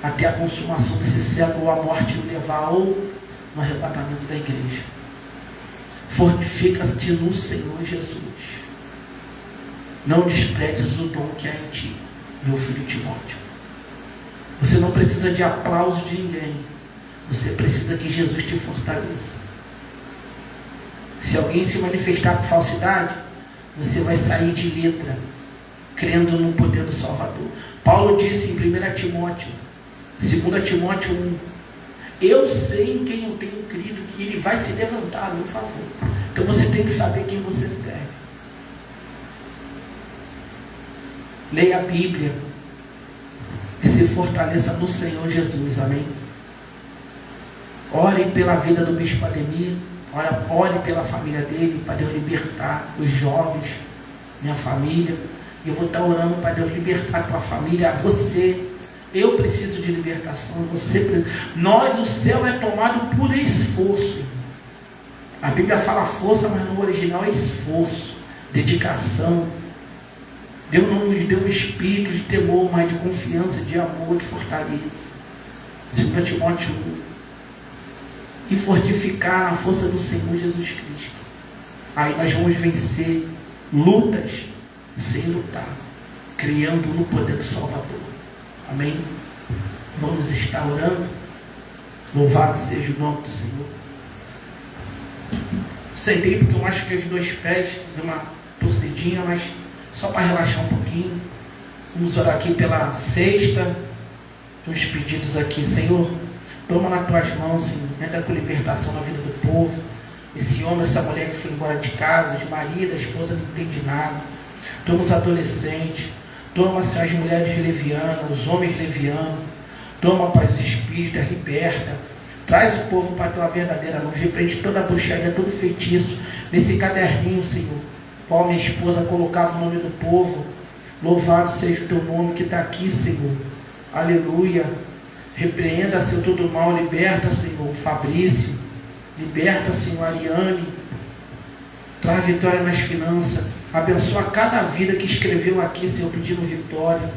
Até a consumação desse século, ou a morte me levar, ou no arrebatamento da igreja. Fortifica-te no Senhor Jesus. Não desprezes o dom que há em ti, meu filho Timóteo. Você não precisa de aplauso de ninguém. Você precisa que Jesus te fortaleça. Se alguém se manifestar com falsidade, você vai sair de letra, crendo no poder do Salvador. Paulo disse em 1 Timóteo, 2 Timóteo 1, eu sei em quem eu tenho crido, que ele vai se levantar a meu favor. Então você tem que saber quem você serve. Leia a Bíblia e se fortaleça no Senhor Jesus, amém? Ore pela vida do bispo Ademir. Ore pela família dele, para Deus libertar os jovens, minha família. E eu vou estar orando para Deus libertar a tua família, você. Eu preciso de libertação, você precisa. Nós, o céu é tomado por esforço. A Bíblia fala força, mas no original é esforço, dedicação. Deus não nos deu um espírito de temor, mas de confiança, de amor, de fortaleza. 2 Timóteo 1. E fortificar na força do Senhor Jesus Cristo. Aí nós vamos vencer lutas sem lutar, criando no poder do Salvador. Amém? Vamos estar orando. Louvado seja o nome do Senhor. Sentei porque eu machuquei os 2 pés, deu uma torcidinha, mas só para relaxar um pouquinho. Vamos orar aqui pela sexta. Tem uns pedidos aqui, Senhor. Toma nas tuas mãos, Senhor, entra com libertação na vida do povo. Esse homem, essa mulher que foi embora de casa, de marido, a esposa não entende nada. Toma os adolescentes, toma as mulheres levianas, os homens levianos. Toma, Pai, os espíritos, liberta. Traz o povo para a tua verdadeira luz. Repreende toda a bruxaria, todo feitiço. Nesse caderninho, Senhor, qual minha esposa colocava o nome do povo. Louvado seja o teu nome que está aqui, Senhor. Aleluia. Repreenda, Senhor, todo mal, liberta, Senhor, Fabrício, liberta, Senhor, Ariane, traz vitória nas finanças, abençoa cada vida que escreveu aqui, Senhor, pedindo vitória.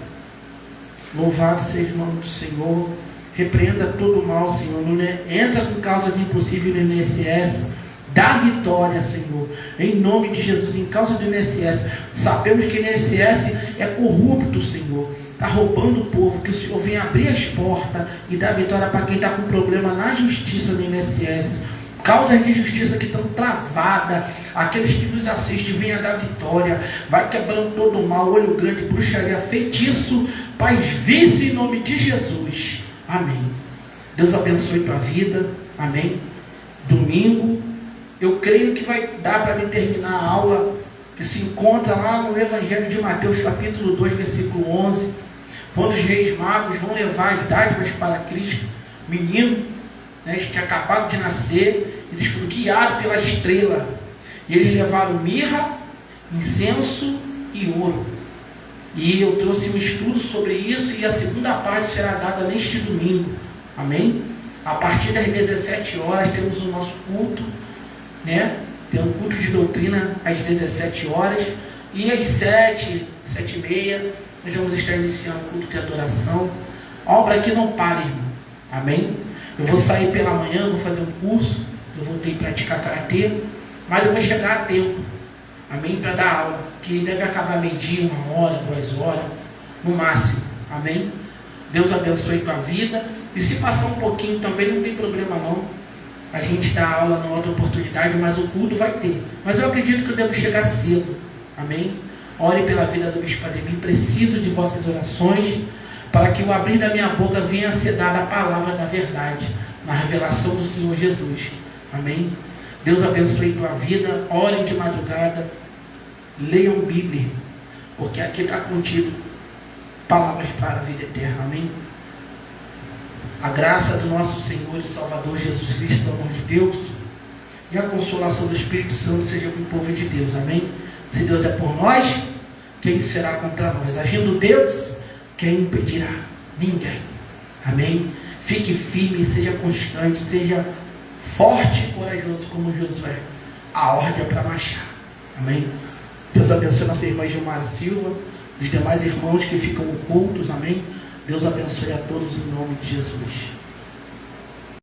Louvado seja o nome do Senhor. Repreenda todo mal, Senhor. Entra com causas impossíveis no INSS. Dá vitória, Senhor. Em nome de Jesus, em causa do INSS. Sabemos que o INSS é corrupto, Senhor. Está roubando o povo. Que o Senhor venha abrir as portas e dar vitória para quem está com problema na justiça no INSS. Causas de justiça que estão travadas. Aqueles que nos assistem, venha dar vitória. Vai quebrando todo o mal, olho grande, bruxaria, feitiço, paz, vício em nome de Jesus. Amém. Deus abençoe tua vida. Amém. Domingo, eu creio que vai dar para mim terminar a aula que se encontra lá no Evangelho de Mateus, capítulo 2, versículo 11. Quando os reis magos vão levar as dádivas para Cristo, menino, né, que tinha acabado de nascer, eles foram guiados pela estrela. E eles levaram mirra, incenso e ouro. E eu trouxe um estudo sobre isso, e a segunda parte será dada neste domingo. Amém? A partir das 17 horas temos o nosso culto, né? Tem um culto de doutrina às 17 horas. E às 7, 7h30, nós vamos estar iniciando o culto de adoração. Obra que não para, irmão. Amém? Eu vou sair pela manhã, vou fazer um curso. Eu voltei a praticar karatê, mas eu vou chegar a tempo. amém? Para dar aula, que deve acabar meio-dia, 1 hora, 2 horas, no máximo, amém? Deus abençoe tua vida, e se passar um pouquinho também não tem problema não, a gente dá aula numa outra oportunidade, mas o culto vai ter, mas eu acredito que eu devo chegar cedo, amém? Ore pela vida do Bispo Ademir, preciso de vossas orações, para que o abrir da minha boca venha a ser dada a palavra da verdade, na revelação do Senhor Jesus, amém? Deus abençoe tua vida, orem de madrugada, leiam Bíblia, porque aqui está contido palavras para a vida eterna, amém? A graça do nosso Senhor e Salvador Jesus Cristo, o amor de Deus, e a consolação do Espírito Santo seja com o povo de Deus, amém? Se Deus é por nós, quem será contra nós? Agindo Deus, quem impedirá? Ninguém, amém? Fique firme, seja constante, seja forte e corajoso como Josué. A ordem é para marchar, amém? Deus abençoe nossa irmã Gilmara Silva, os demais irmãos que ficam ocultos, amém? Deus abençoe a todos em nome de Jesus.